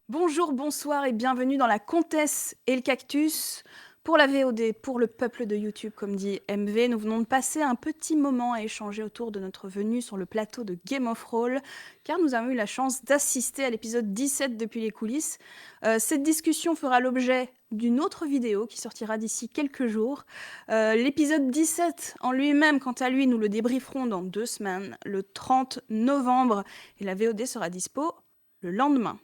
Bonjour, bonsoir et bienvenue dans La Comtesse et le Cactus. Pour la VOD, pour le peuple de YouTube, comme dit MV, nous venons de passer un petit moment à échanger autour de notre venue sur le plateau de Game of Thrones, car nous avons eu la chance d'assister à l'épisode 17 depuis les coulisses. Cette discussion fera l'objet d'une autre vidéo qui sortira d'ici quelques jours. L'épisode 17 en lui-même, quant à lui, nous le débrieferons dans 2 semaines, le 30 novembre, et la VOD sera dispo le lendemain.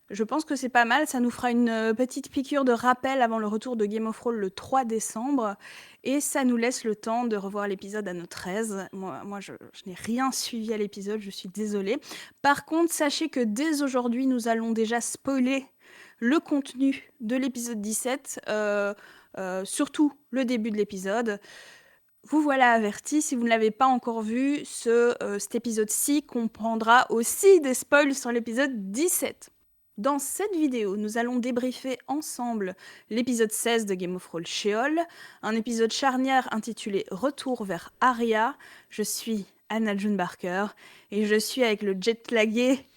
Je pense que c'est pas mal, ça nous fera une petite piqûre de rappel avant le retour de Game of Thrones le 3 décembre, et ça nous laisse le temps de revoir l'épisode à notre aise. Moi je n'ai rien suivi à l'épisode, je suis désolée. Par contre, sachez que dès aujourd'hui, nous allons déjà spoiler le contenu de l'épisode 17, surtout le début de l'épisode. Vous voilà avertis, si vous ne l'avez pas encore vu, cet épisode-ci comprendra aussi des spoils sur l'épisode 17. Dans cette vidéo, nous allons débriefer ensemble l'épisode 16 de Game of Thrones Sheol, un épisode charnière intitulé Retour vers Arya. Je suis Anna June Barker et je suis avec le jet-lagué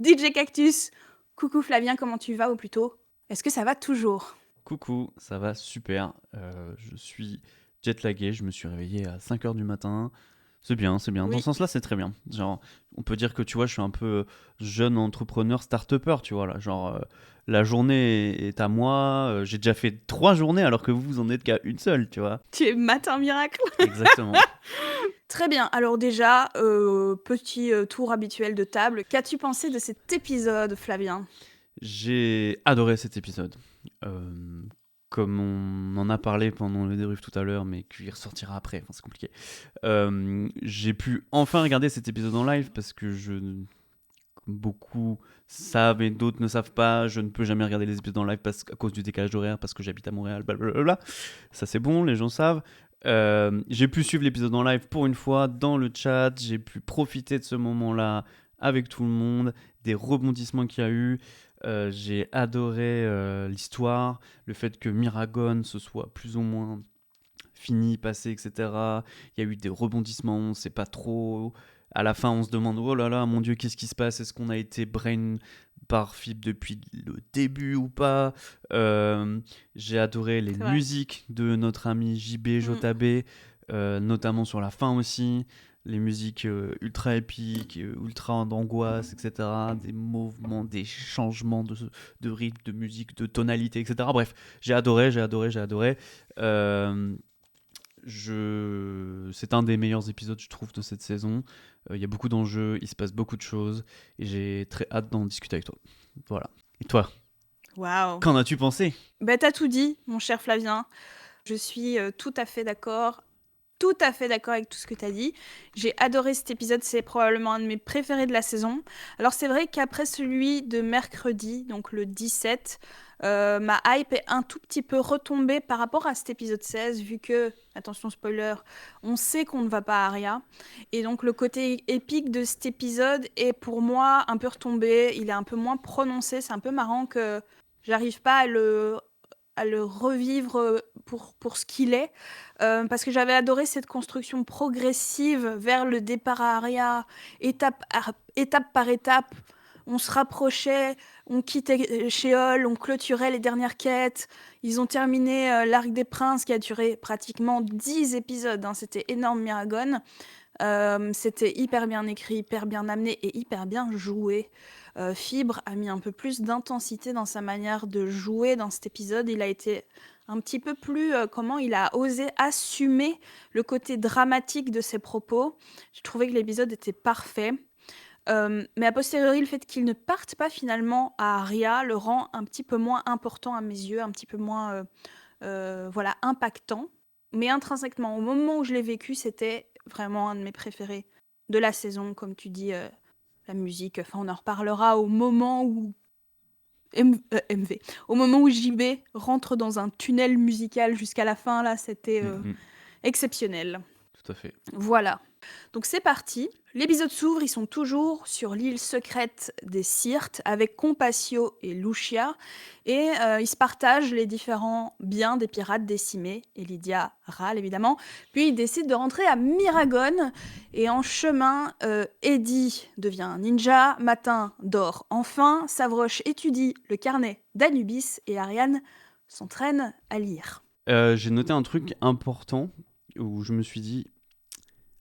DJ Cactus. Coucou Flavien, comment tu vas, ou plutôt, est-ce que ça va toujours? Coucou, ça va super. Je suis jet-lagué, je me suis réveillé à 5h du matin. C'est bien, c'est bien. Dans ce Oui. sens-là, c'est très bien. Genre, on peut dire que tu vois, je suis un peu jeune entrepreneur, start-upper, tu vois là. Genre, la journée est à moi. J'ai déjà fait 3 journées alors que vous en êtes qu'à une seule, tu vois. Tu es matin miracle. Exactement. Très bien, alors déjà, petit tour habituel de table. Qu'as-tu pensé de cet épisode, Flavien? J'ai adoré cet épisode. Euh, Comme on en a parlé pendant le débrief tout à l'heure, mais qu'il ressortira après, enfin, c'est compliqué. J'ai pu enfin regarder cet épisode en live parce que comme beaucoup savent et d'autres ne savent pas, je ne peux jamais regarder les épisodes en live à cause du décalage horaire, parce que j'habite à Montréal, blablabla. Ça c'est bon, les gens savent. J'ai pu suivre l'épisode en live pour une fois dans le chat, j'ai pu profiter de ce moment-là avec tout le monde, des rebondissements qu'il y a eu. J'ai adoré l'histoire, le fait que Miragon se soit plus ou moins fini, passé, etc. Il y a eu des rebondissements, on ne sait pas trop. À la fin, on se demande, oh là là, mon Dieu, qu'est-ce qui se passe? Est-ce qu'on a été brain par Fib depuis le début ou pas? J'ai adoré les C'est vrai. musiques de notre ami JB Mm. Jotabé, notamment sur la fin aussi. Les musiques ultra épiques, ultra d'angoisse, etc. Des mouvements, des changements de rythme, de musique, de tonalité, etc. Bref, j'ai adoré, j'ai adoré, j'ai adoré. Euh, C'est un des meilleurs épisodes, je trouve, de cette saison. Il y a beaucoup d'enjeux, il se passe beaucoup de choses, et j'ai très hâte d'en discuter avec toi. Voilà. Et toi, Waouh. qu'en as-tu pensé? Ben, t'as tout dit, mon cher Flavien. Je suis tout à fait d'accord. Tout à fait d'accord avec tout ce que tu as dit. J'ai adoré cet épisode, c'est probablement un de mes préférés de la saison. Alors c'est vrai qu'après celui de mercredi, donc le 17, ma hype est un tout petit peu retombée par rapport à cet épisode 16, vu que, attention spoiler, on sait qu'on ne va pas à Aria. Et donc le côté épique de cet épisode est pour moi un peu retombé, il est un peu moins prononcé, c'est un peu marrant que j'arrive pas à le revivre pour ce qu'il est. Parce que j'avais adoré cette construction progressive vers le départ à Aria, étape par étape. On se rapprochait, on quittait Sheol, on clôturait les dernières quêtes. Ils ont terminé l'Arc des Princes qui a duré pratiquement 10 épisodes. Hein. C'était énorme, Miragon. C'était hyper bien écrit, hyper bien amené et hyper bien joué. Fibre a mis un peu plus d'intensité dans sa manière de jouer dans cet épisode. Il a été un petit peu plus, comment il a osé assumer le côté dramatique de ses propos. J'ai trouvé que l'épisode était parfait. Mais a posteriori, le fait qu'il ne parte pas finalement à Aria le rend un petit peu moins important à mes yeux, un petit peu moins voilà, impactant. Mais intrinsèquement, au moment où je l'ai vécu, c'était vraiment un de mes préférés de la saison, comme tu dis, la musique. Enfin, on en reparlera au moment où MV, au moment où JB rentre dans un tunnel musical jusqu'à la fin. Là, c'était Mm, mm, exceptionnel. tout à fait. Voilà. Donc c'est parti. L'épisode s'ouvre, ils sont toujours sur l'île secrète des Syrtes avec Compassio et Lucia et ils se partagent les différents biens des pirates décimés. Et Lydia râle évidemment. Puis ils décident de rentrer à Myragone et en chemin, Eddie devient ninja, Matin dort enfin, Savroche étudie le carnet d'Anubis et Ariane s'entraîne à lire. J'ai noté un truc important où je me suis dit,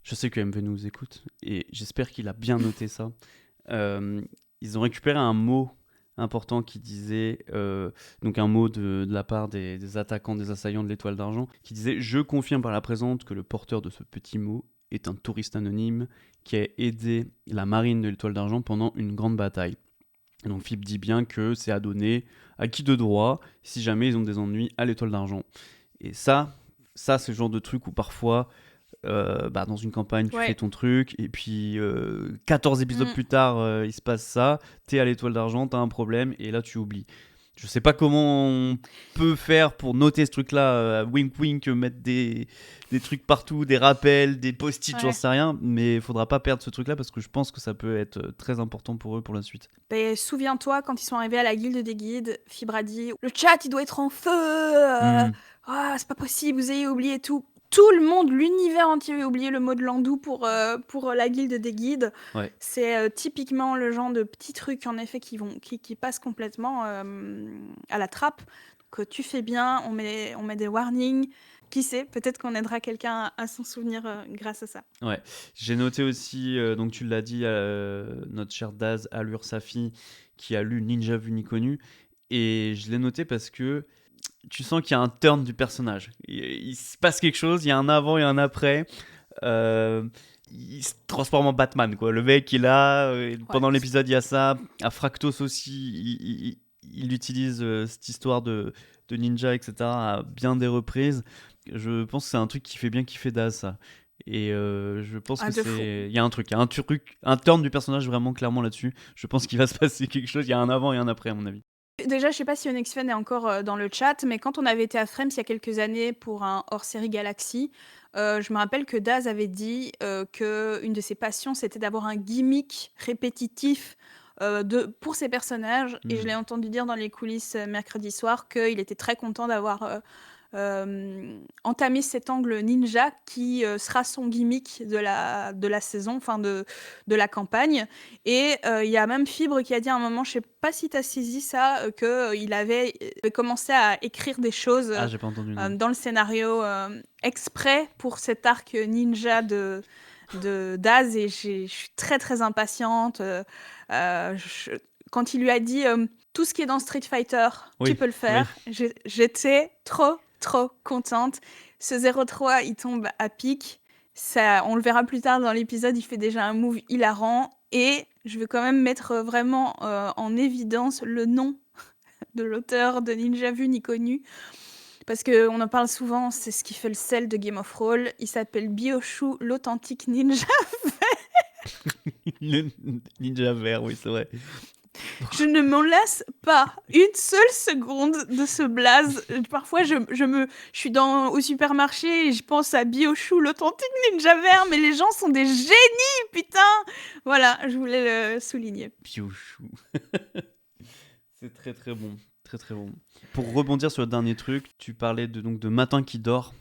je sais que MV nous écoute et j'espère qu'il a bien noté ça. Ils ont récupéré un mot important qui disait, donc un mot de la part des attaquants, des assaillants de l'Étoile d'Argent, qui disait « Je confirme par la présente que le porteur de ce petit mot est un touriste anonyme qui a aidé la marine de l'Étoile d'Argent pendant une grande bataille. » Et donc Philippe dit bien que c'est à donner à qui de droit si jamais ils ont des ennuis à l'Étoile d'Argent. Et ça c'est le genre de truc où parfois, dans une campagne, tu Ouais. fais ton truc, et puis 14 épisodes plus tard, il se passe ça, t'es à l'Étoile d'Argent, t'as un problème, et là tu oublies. Je sais pas comment on peut faire pour noter ce truc-là, wink wink, mettre des trucs partout, des rappels, des post-it, Ouais. j'en sais rien, mais il faudra pas perdre ce truc-là parce que je pense que ça peut être très important pour eux pour la suite. Ben, souviens-toi, quand ils sont arrivés à la guilde des guides, Fibre a dit « Le chat, il doit être en feu c'est pas possible, vous avez oublié tout. » Tout le monde, l'univers entier a oublié le mot de Landou pour la guilde des guides. Ouais. C'est typiquement le genre de petits trucs, en effet, qui passent complètement à la trappe. Donc tu fais bien, on met des warnings. Qui sait, peut-être qu'on aidera quelqu'un à s'en souvenir grâce à ça. Ouais, j'ai noté aussi, donc tu l'as dit, notre cher Daz Allure Safi, qui a lu Ninja Vu Ni Connu, et je l'ai noté parce que tu sens qu'il y a un turn du personnage. Il se passe quelque chose, il y a un avant et un après. Il se transforme en Batman, quoi. Le mec, il a, pendant l'épisode, il y a ça. À Fractos aussi, il utilise cette histoire de ninja, etc. à bien des reprises. Je pense que c'est un truc qui fait bien kiffer Daz, ça. Et je pense que c'est. Il y a un truc, un turn du personnage vraiment clairement là-dessus. Je pense qu'il va se passer quelque chose. Il y a un avant et un après, à mon avis. Déjà, je sais pas si Onyxfen est encore dans le chat, mais quand on avait été à Frames il y a quelques années pour un hors-série Galaxy, je me rappelle que Daz avait dit qu'une de ses passions, c'était d'avoir un gimmick répétitif pour ses personnages. Et je l'ai entendu dire dans les coulisses mercredi soir qu'il était très content d'avoir entamer cet angle ninja qui sera son gimmick de la saison, enfin de la campagne. Et il y a même Fibre qui a dit à un moment, je sais pas si tu as saisi ça, qu'il avait commencé à écrire des choses j'ai pas entendu, non. dans le scénario exprès pour cet arc ninja de Daz, et je suis très très impatiente. Quand il lui a dit tout ce qui est dans Street Fighter, tu peux le faire, j'étais trop contente. Ce 0-3, il tombe à pic. Ça, on le verra plus tard dans l'épisode, il fait déjà un move hilarant. Et je veux quand même mettre vraiment en évidence le nom de l'auteur de Ninja Vu Ni Connu. Parce qu'on en parle souvent, c'est ce qui fait le sel de Game of Thrones. Il s'appelle Bioshu, l'authentique ninja vert. Le ninja vert, oui, c'est vrai. Je ne m'en lasse pas une seule seconde de ce blaze. Parfois, je suis au supermarché et je pense à Bioshu, l'authentique ninja vert, mais les gens sont des génies, putain. Voilà, je voulais le souligner. Bioshu. C'est très très bon. Très très bon. Pour rebondir sur le dernier truc, tu parlais de Matin qui dort.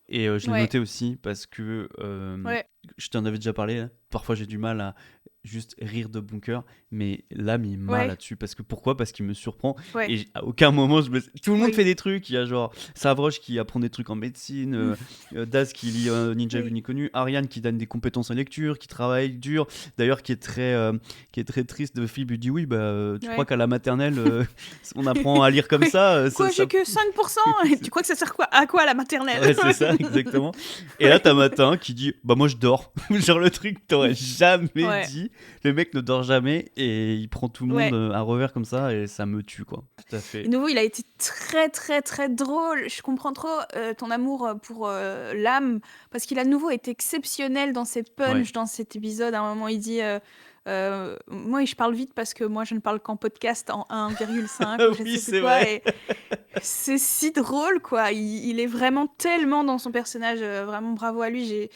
Et je l'ai noté aussi parce que je t'en avais déjà parlé. Hein. Parfois, j'ai du mal à juste rire de bon cœur, mais là, il m'a là-dessus. Pourquoi ? Parce qu'il me surprend. Et à aucun moment, tout le monde fait des trucs. Il y a genre Savroche qui apprend des trucs en médecine, Daz qui lit Ninja Vu Ni Connu, Ariane qui donne des compétences en lecture, qui travaille dur. D'ailleurs, qui est très triste. De Philippe lui dit oui, tu crois qu'à la maternelle, on apprend à lire comme ça Quoi, j'ai que 5% et tu crois que ça sert à quoi à la maternelle ? Ouais, c'est ça, exactement. Et là, t'as Matin qui dit bah moi je dors. Genre le truc que t'aurais jamais dit. Le mec ne dort jamais et il prend tout le monde à revers comme ça et ça me tue, quoi. Tout à fait. Et nouveau, il a été très très très drôle. Je comprends trop ton amour pour l'âme, parce qu'il a de nouveau été exceptionnel dans ses punchs dans cet épisode. À un moment, il dit moi je parle vite parce que moi je ne parle qu'en podcast en 1,5. Oui, c'est vrai. Et c'est si drôle, quoi. Il est vraiment tellement dans son personnage. Vraiment bravo à lui.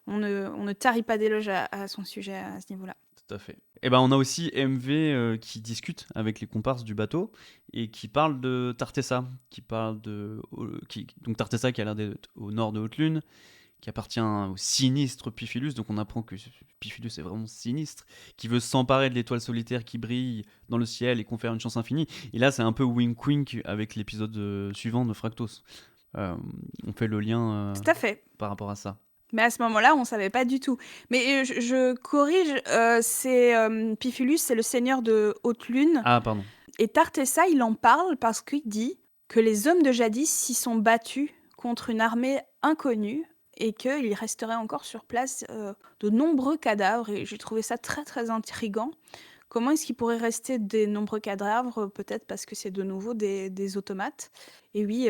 on ne tarit pas d'éloges à son sujet à ce niveau-là. Tout à fait. Et ben on a aussi MV qui discute avec les comparses du bateau et qui parle de Tartessa, qui parle donc Tartessa qui a l'air d'être au nord de Haute-Lune, qui appartient au sinistre Pifilus, donc on apprend que Pifilus est vraiment sinistre, qui veut s'emparer de l'étoile solitaire qui brille dans le ciel et confère une chance infinie. Et là c'est un peu wink-wink avec l'épisode suivant de Fractos. On fait le lien Tout à fait. par rapport à ça. Mais à ce moment-là, on savait pas du tout. Mais je corrige, c'est Pifulus, c'est le seigneur de Haute-Lune. Ah pardon. Et Tartessa, il en parle parce qu'il dit que les hommes de jadis s'y sont battus contre une armée inconnue et qu'il resterait encore sur place de nombreux cadavres. Et j'ai trouvé ça très très intriguant. Comment est-ce qu'il pourrait rester des nombreux cadavres? Peut-être parce que c'est de nouveau des automates. Et oui,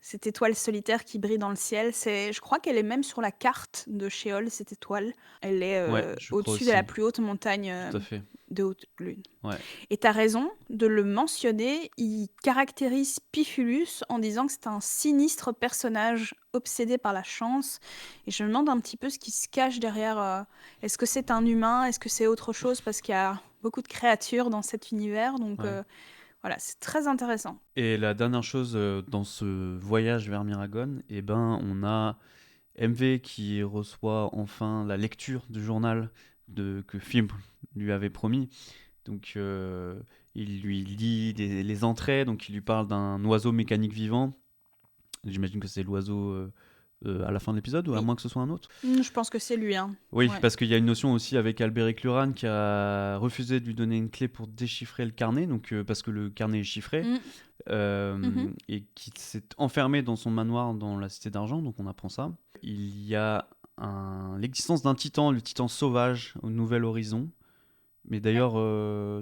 cette étoile solitaire qui brille dans le ciel, je crois qu'elle est même sur la carte de Sheol, cette étoile. Elle est Ouais, je crois au-dessus de aussi. la plus haute montagne Tout à fait. de Haute-Lune. Ouais. Et tu as raison de le mentionner, il caractérise Pifulus en disant que c'est un sinistre personnage obsédé par la chance. Et je me demande un petit peu ce qui se cache derrière. Est-ce que c'est un humain? Est-ce que c'est autre chose? Parce qu'il y a beaucoup de créatures dans cet univers. Donc voilà, c'est très intéressant. Et la dernière chose dans ce voyage vers Miragon, eh ben, on a MV qui reçoit enfin la lecture du journal que Fibre lui avait promis. Donc il lui lit les entrées, donc il lui parle d'un oiseau mécanique vivant. J'imagine que c'est l'oiseau à la fin de l'épisode, ou à Oui. moins que ce soit un autre. Je pense que c'est lui. Oui, Ouais. parce qu'il y a une notion aussi avec Alberic Luran qui a refusé de lui donner une clé pour déchiffrer le carnet, donc, parce que le carnet est chiffré, et qui s'est enfermé dans son manoir dans la Cité d'Argent, donc on apprend ça. Il y a l'existence d'un titan, le titan sauvage au Nouvel Horizon. Mais d'ailleurs,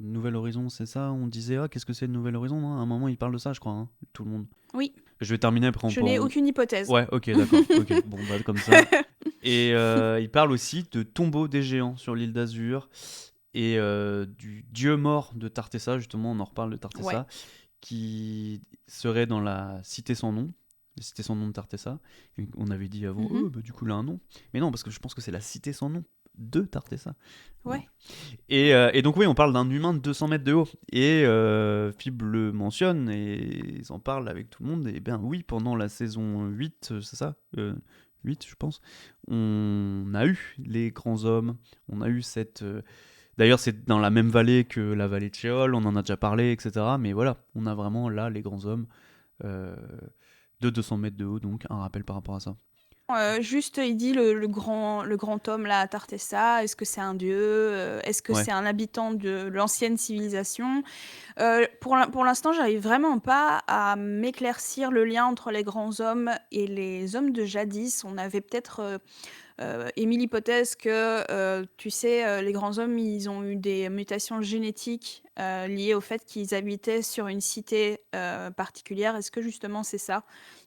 Nouvel Horizon, c'est ça? On disait, qu'est-ce que c'est le Nouvel Horizon, non? À un moment, il parle de ça, je crois, hein, tout le monde. Oui. Je vais terminer après. Je n'ai aucune hypothèse. Ouais, ok, d'accord. Ok, bon, bah, comme ça. Et il parle aussi de tombeau des géants sur l'île d'Azur et du dieu mort de Tartessa, justement, on en reparle de Tartessa, qui serait dans la cité sans nom. La cité sans nom de Tartessa. Et on avait dit avant, bah, du coup, il a un nom. Mais non, parce que je pense que c'est la cité sans nom de Tartessa. Ouais. Et donc oui, on parle d'un humain de 200 mètres de haut. Et Fib le mentionne et ils en parlent avec tout le monde. Et bien oui, pendant la saison 8, c'est ça 8, je pense, on a eu les grands hommes. On a eu cette... D'ailleurs, c'est dans la même vallée que la vallée de Sheol, on en a déjà parlé, etc. Mais voilà, on a vraiment là les grands hommes de 200 mètres de haut, donc un rappel par rapport à ça. Juste, il dit le grand homme là, Tartessa, est-ce que c'est un dieu? Est-ce que c'est un habitant de l'ancienne civilisation? Pour l'instant, j'arrive vraiment pas à m'éclaircir le lien entre les grands hommes et les hommes de jadis. On avait peut-être émis l'hypothèse que, tu sais, les grands hommes, ils ont eu des mutations génétiques liées au fait qu'ils habitaient sur une cité particulière. Est-ce que justement c'est ça?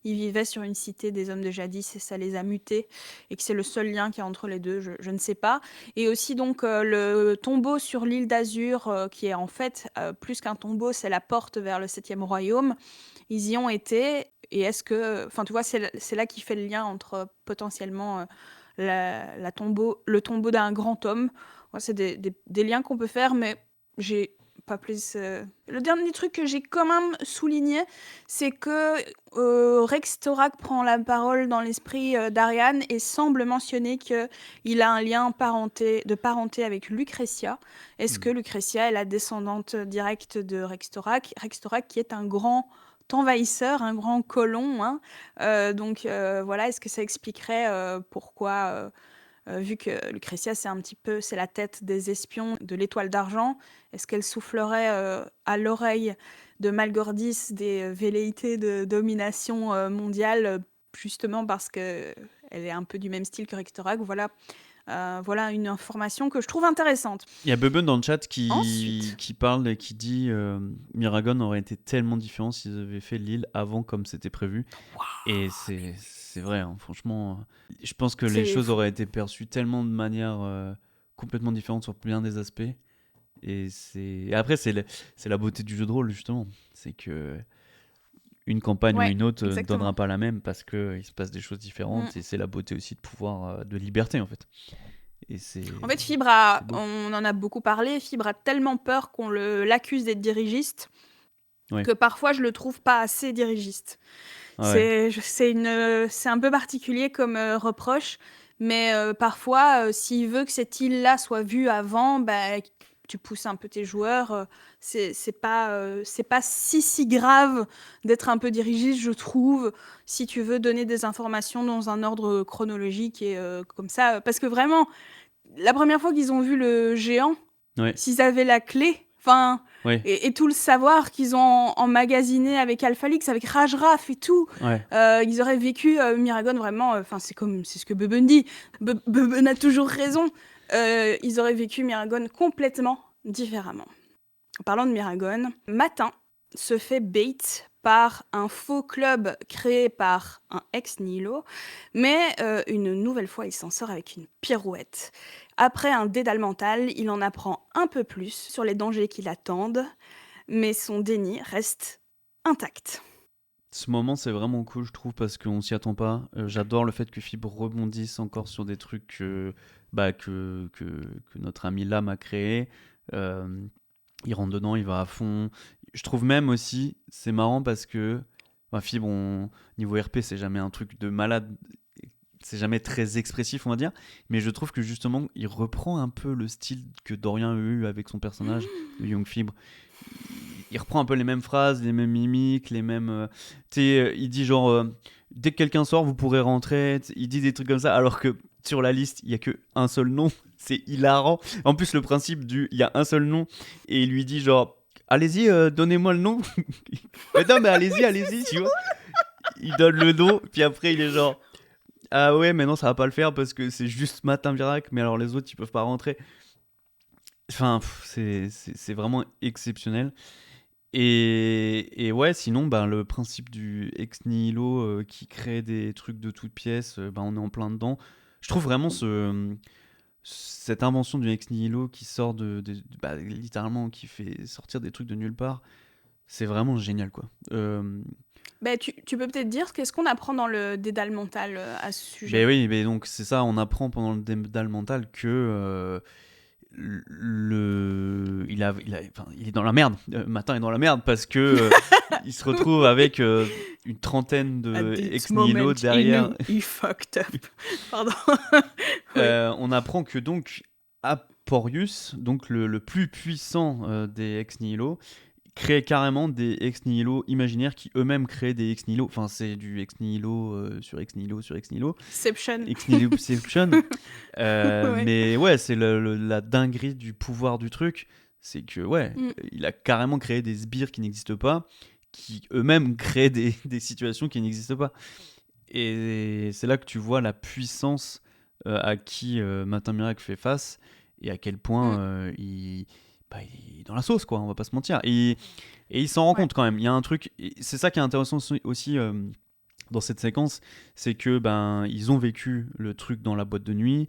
Ils vivaient sur une cité des hommes de jadis et ça les a mutés et que c'est le seul lien qu'il y a entre les deux, je ne sais pas. Et aussi donc le tombeau sur l'île d'Azur, qui est en fait plus qu'un tombeau, c'est la porte vers le 7e royaume. Ils y ont été et est-ce que... Enfin, tu vois, c'est là qu'il fait le lien entre potentiellement le tombeau d'un grand homme. Ouais, c'est des liens qu'on peut faire, mais j'ai pas plus... Le dernier truc que j'ai quand même souligné, c'est que Rex Torak prend la parole dans l'esprit d'Ariane et semble mentionner qu'il a un lien de parenté avec Lucretia. Est-ce que Lucretia est la descendante directe de Rex Torak? Rex Torak qui est un grand envahisseur, un grand colon. Hein. Donc voilà, est-ce que ça expliquerait pourquoi, vu que Lucretia c'est la tête des espions de l'Étoile d'Argent, est-ce qu'elle soufflerait à l'oreille de Malgordis des velléités de domination mondiale, justement parce que elle est un peu du même style que Rextorak? Voilà une information que je trouve intéressante. Il y a Bubun dans le chat Ensuite. qui parle et qui dit Miragon aurait été tellement différent s'ils avaient fait l'île avant comme c'était prévu. Wow. Et c'est vrai, hein, franchement. Je pense que les choses auraient été perçues tellement de manière complètement différente sur bien des aspects. Et après, c'est la beauté du jeu de rôle, justement. C'est que une campagne ou Ouais, une autre ne exactement. donnera pas la même parce qu'il se passe des choses différentes Mm. et c'est la beauté aussi de pouvoir, de liberté en fait. Et En fait, c'est beau. on en a beaucoup parlé, Fibre a tellement peur qu'on l'accuse d'être dirigiste Ouais, que parfois je le trouve pas assez dirigiste. ouais, C'est un peu particulier comme reproche, mais parfois, s'il veut que cette île-là soit vue avant, bah, tu pousses un peu tes joueurs. C'est pas si grave d'être un peu dirigiste, je trouve, si tu veux donner des informations dans un ordre chronologique et comme ça. Parce que vraiment, la première fois qu'ils ont vu le géant, ouais, s'ils avaient la clé, enfin, ouais, et tout le savoir qu'ils ont emmagasiné avec Alphalix, avec Rajraf et tout, ouais. ils auraient vécu Miragon vraiment. Enfin, c'est ce que Bubun dit. Bubun a toujours raison. Ils auraient vécu Miragon complètement différemment. En parlant de Miragon, Matin se fait bait par un faux club créé par un ex nihilo, mais une nouvelle fois, il s'en sort avec une pirouette. Après un dédale mental, il en apprend un peu plus sur les dangers qui l'attendent, mais son déni reste intact. Ce moment, c'est vraiment cool, je trouve, parce qu'on s'y attend pas. J'adore le fait que Fibre rebondisse encore sur des trucs que notre ami Lam a créé. Euh, il rentre dedans, il va à fond. Je trouve même aussi, c'est marrant parce que Fibre, niveau RP, c'est jamais un truc de malade, c'est jamais très expressif, on va dire. Mais je trouve que justement, il reprend un peu le style que Dorian a eu avec son personnage de Young Fibre. Il reprend un peu les mêmes phrases, les mêmes mimiques, les mêmes. Tu sais, il dit genre, dès que quelqu'un sort, vous pourrez rentrer. Il dit des trucs comme ça, alors que sur la liste, il y a que un seul nom. C'est hilarant. En plus, le principe du, il y a un seul nom et il lui dit genre, allez-y, donnez-moi le nom. Mais non, mais allez-y, tu vois. Il donne le nom, puis après il est genre, ah ouais, mais non, ça va pas le faire parce que c'est juste Matin Miracle, mais alors les autres ils peuvent pas rentrer. Enfin, c'est vraiment exceptionnel. Et ouais, sinon, ben, le principe du ex nihilo qui crée des trucs de toutes pièces, ben, on est en plein dedans. Je trouve vraiment cette invention du ex nihilo qui sort bah, littéralement, qui fait sortir des trucs de nulle part, c'est vraiment génial, quoi. Bah, tu peux peut-être dire qu'est-ce qu'on apprend dans le dédale mental à ce Ben sujet. oui, mais donc c'est ça, on apprend pendant le dédale mental que il est dans la merde. Matin est dans la merde parce que il se retrouve avec une trentaine At de this ex nihilo moment, he derrière. knew he fucked up. Pardon. Oui. On apprend que donc Aporius, donc le plus puissant des ex nihilo, crée carrément des ex nihilo imaginaires qui eux-mêmes créent des ex nihilo. Enfin, c'est du ex nihilo sur ex nihilo sur ex nihilo. Exception. Ex nihiloption. Ouais. Mais ouais, c'est la dinguerie du pouvoir du truc. C'est que, ouais, Mm. il a carrément créé des sbires qui n'existent pas, qui eux-mêmes créent des situations qui n'existent pas. Et c'est là que tu vois la puissance à qui Matin Miracle fait face et à quel point Mm. il est dans la sauce, quoi, on va pas se mentir. Et il s'en rend Ouais. compte quand même. Il y a un truc, et c'est ça qui est intéressant aussi dans cette séquence, c'est que ben ils ont vécu le truc dans la boîte de nuit.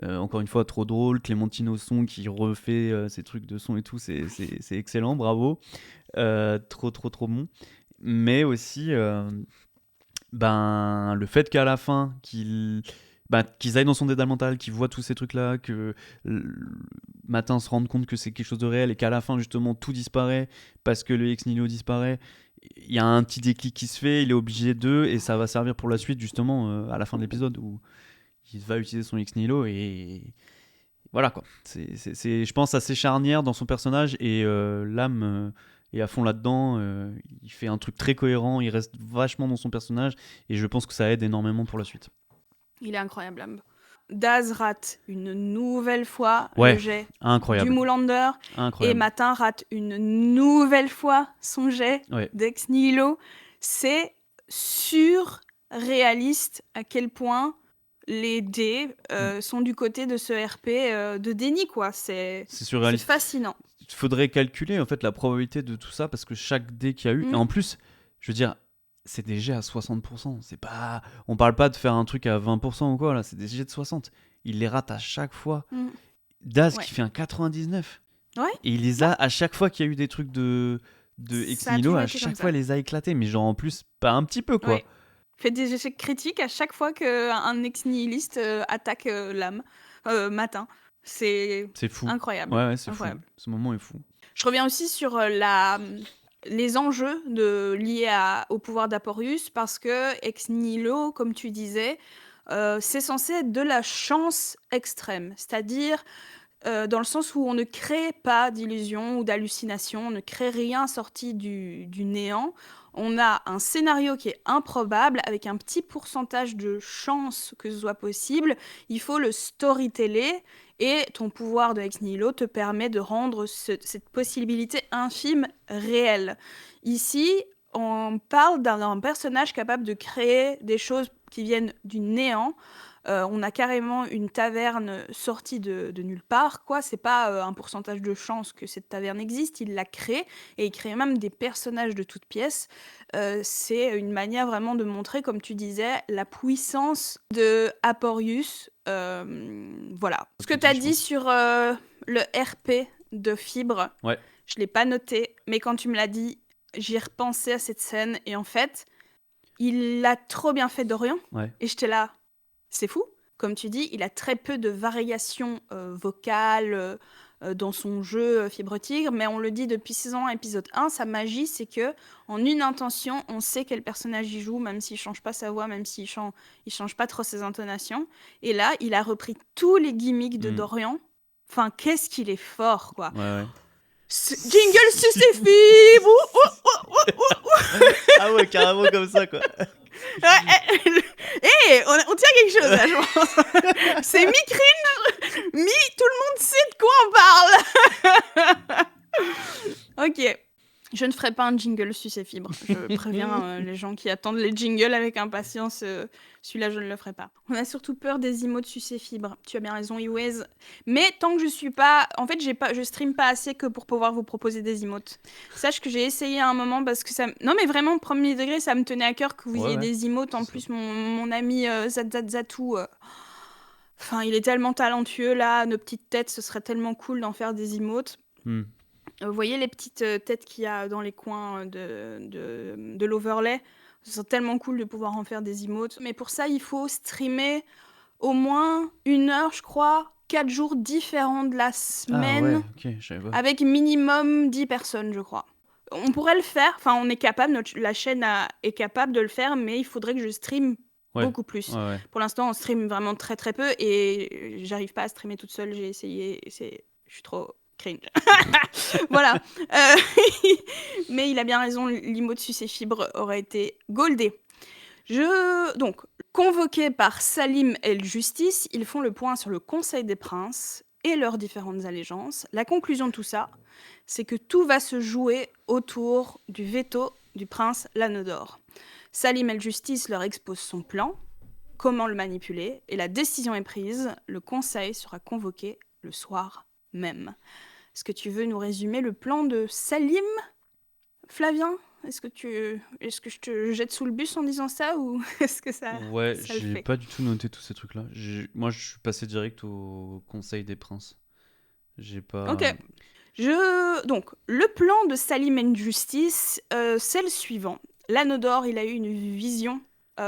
Encore une fois, trop drôle. Clémentine au son qui refait ses trucs de son et tout, c'est excellent, bravo. Trop bon. Mais aussi, ben, le fait qu'à la fin, qu'ils aillent dans son dédale mental, qu'ils voient tous ces trucs-là, que Matin se rende compte que c'est quelque chose de réel et qu'à la fin, justement, tout disparaît parce que le ex nihilo disparaît. Il y a un petit déclic qui se fait, il est obligé d'eux et ça va servir pour la suite, justement, à la fin de l'épisode où il va utiliser son ex nihilo et voilà quoi. C'est, je pense, assez charnière dans son personnage et l'âme est à fond là-dedans. Il fait un truc très cohérent, il reste vachement dans son personnage et je pense que ça aide énormément pour la suite. Il est incroyable, Lamb. Daz rate une nouvelle fois le Ouais, jet du incroyable. Moulander et Incroyable. Matin rate une nouvelle fois son jet Ouais. d'ex nihilo. C'est surréaliste à quel point les dés sont du côté de ce RP de déni, quoi. C'est surréaliste. fascinant. Il faudrait calculer en fait la probabilité de tout ça parce que chaque dé qu'il y a eu, et en plus, je veux dire, c'est des jets à 60%. C'est pas, on parle pas de faire un truc à 20% ou quoi là, c'est des jets de 60. Il les rate à chaque fois. Daz Ouais. qui fait un 99. Ouais. Et il les a à chaque fois qu'il y a eu des trucs de Ex Ça a Nihilo toujours à été comme chaque ça. fois les a éclatés, mais genre en plus pas un petit peu quoi. Ouais. Fait des échecs critiques à chaque fois qu'un ex-nihiliste attaque l'âme matin. C'est C'est fou. incroyable. Ouais, c'est fou. Incroyable. Ce moment est fou. Je reviens aussi sur les enjeux liés au pouvoir d'Aporius parce que Ex Nihilo, comme tu disais, c'est censé être de la chance extrême. C'est-à-dire dans le sens où on ne crée pas d'illusions ou d'hallucinations, on ne crée rien sorti du néant. On a un scénario qui est improbable, avec un petit pourcentage de chance que ce soit possible. Il faut le storyteller, et ton pouvoir de Ex Nihilo te permet de rendre cette possibilité infime réelle. Ici, on parle d'un personnage capable de créer des choses qui viennent du néant. On a carrément une taverne sortie de nulle part, quoi. C'est pas un pourcentage de chance que cette taverne existe, il la crée, et il crée même des personnages de toutes pièces. C'est une manière vraiment de montrer, comme tu disais, la puissance de Aporius. Voilà. Ce que tu as dit sur le RP de Fibre, Ouais. je l'ai pas noté, mais quand tu me l'as dit, j'y repensais à cette scène, et en fait, il l'a trop bien fait, Dorian. Ouais. Et j'étais là, c'est fou. Comme tu dis, il a très peu de variations vocales dans son jeu Fibre Tigre, mais on le dit depuis saison 1, épisode 1, sa magie, c'est que en une intention, on sait quel personnage il joue, même s'il change pas sa voix, même s'il change pas trop ses intonations. Et là, il a repris tous les gimmicks de Dorian. Enfin, qu'est-ce qu'il est fort, quoi. Ouais. Jingle successif. Ah ouais, carrément comme ça, quoi. On tient quelque chose là, je pense. C'est mi-cringe, tout le monde sait de quoi on parle. Ok. Je ne ferai pas un jingle sucé fibre. Je préviens les gens qui attendent les jingles avec impatience. Celui-là, je ne le ferai pas. On a surtout peur des emotes sucé fibre. Tu as bien raison, Iwez. Mais tant que je suis pas... En fait, je stream pas assez que pour pouvoir vous proposer des emotes. Sache que j'ai essayé à un moment parce que ça... Non, mais vraiment, premier degré, ça me tenait à cœur que vous ayez des emotes. En plus, mon ami Zazzatou... Enfin, il est tellement talentueux, là. Nos petites têtes, ce serait tellement cool d'en faire des emotes. Vous voyez les petites têtes qu'il y a dans les coins de l'overlay? Ce serait tellement cool de pouvoir en faire des emotes. Mais pour ça, il faut streamer au moins 1 heure, je crois, 4 jours différents de la semaine, avec minimum 10 personnes, je crois. On pourrait le faire, enfin on est capable, la chaîne est capable de le faire, mais il faudrait que je stream beaucoup plus. Pour l'instant, on stream vraiment très très peu, et j'arrive pas à streamer toute seule, j'ai essayé, je suis trop... cringe. Voilà. Mais il a bien raison, l'emote sucé fibre aurait été goldé. Donc, convoqués par Salim El Justice, ils font le point sur le Conseil des Princes et leurs différentes allégeances. La conclusion de tout ça, c'est que tout va se jouer autour du veto du prince Lanodor. Salim El Justice leur expose son plan, comment le manipuler, et la décision est prise. Le conseil sera convoqué le soir même. Est-ce que tu veux nous résumer le plan de Salim, Flavien ? Est-ce que je te jette sous le bus en disant ça, ou est-ce que ça Ouais, ça le j'ai fait ? pas du tout noté tous ces trucs-là. Moi, je suis passé direct au Conseil des Princes. J'ai pas... Ok. Donc, le plan de Salim and Justice, c'est le suivant. Lanodor, il a eu une vision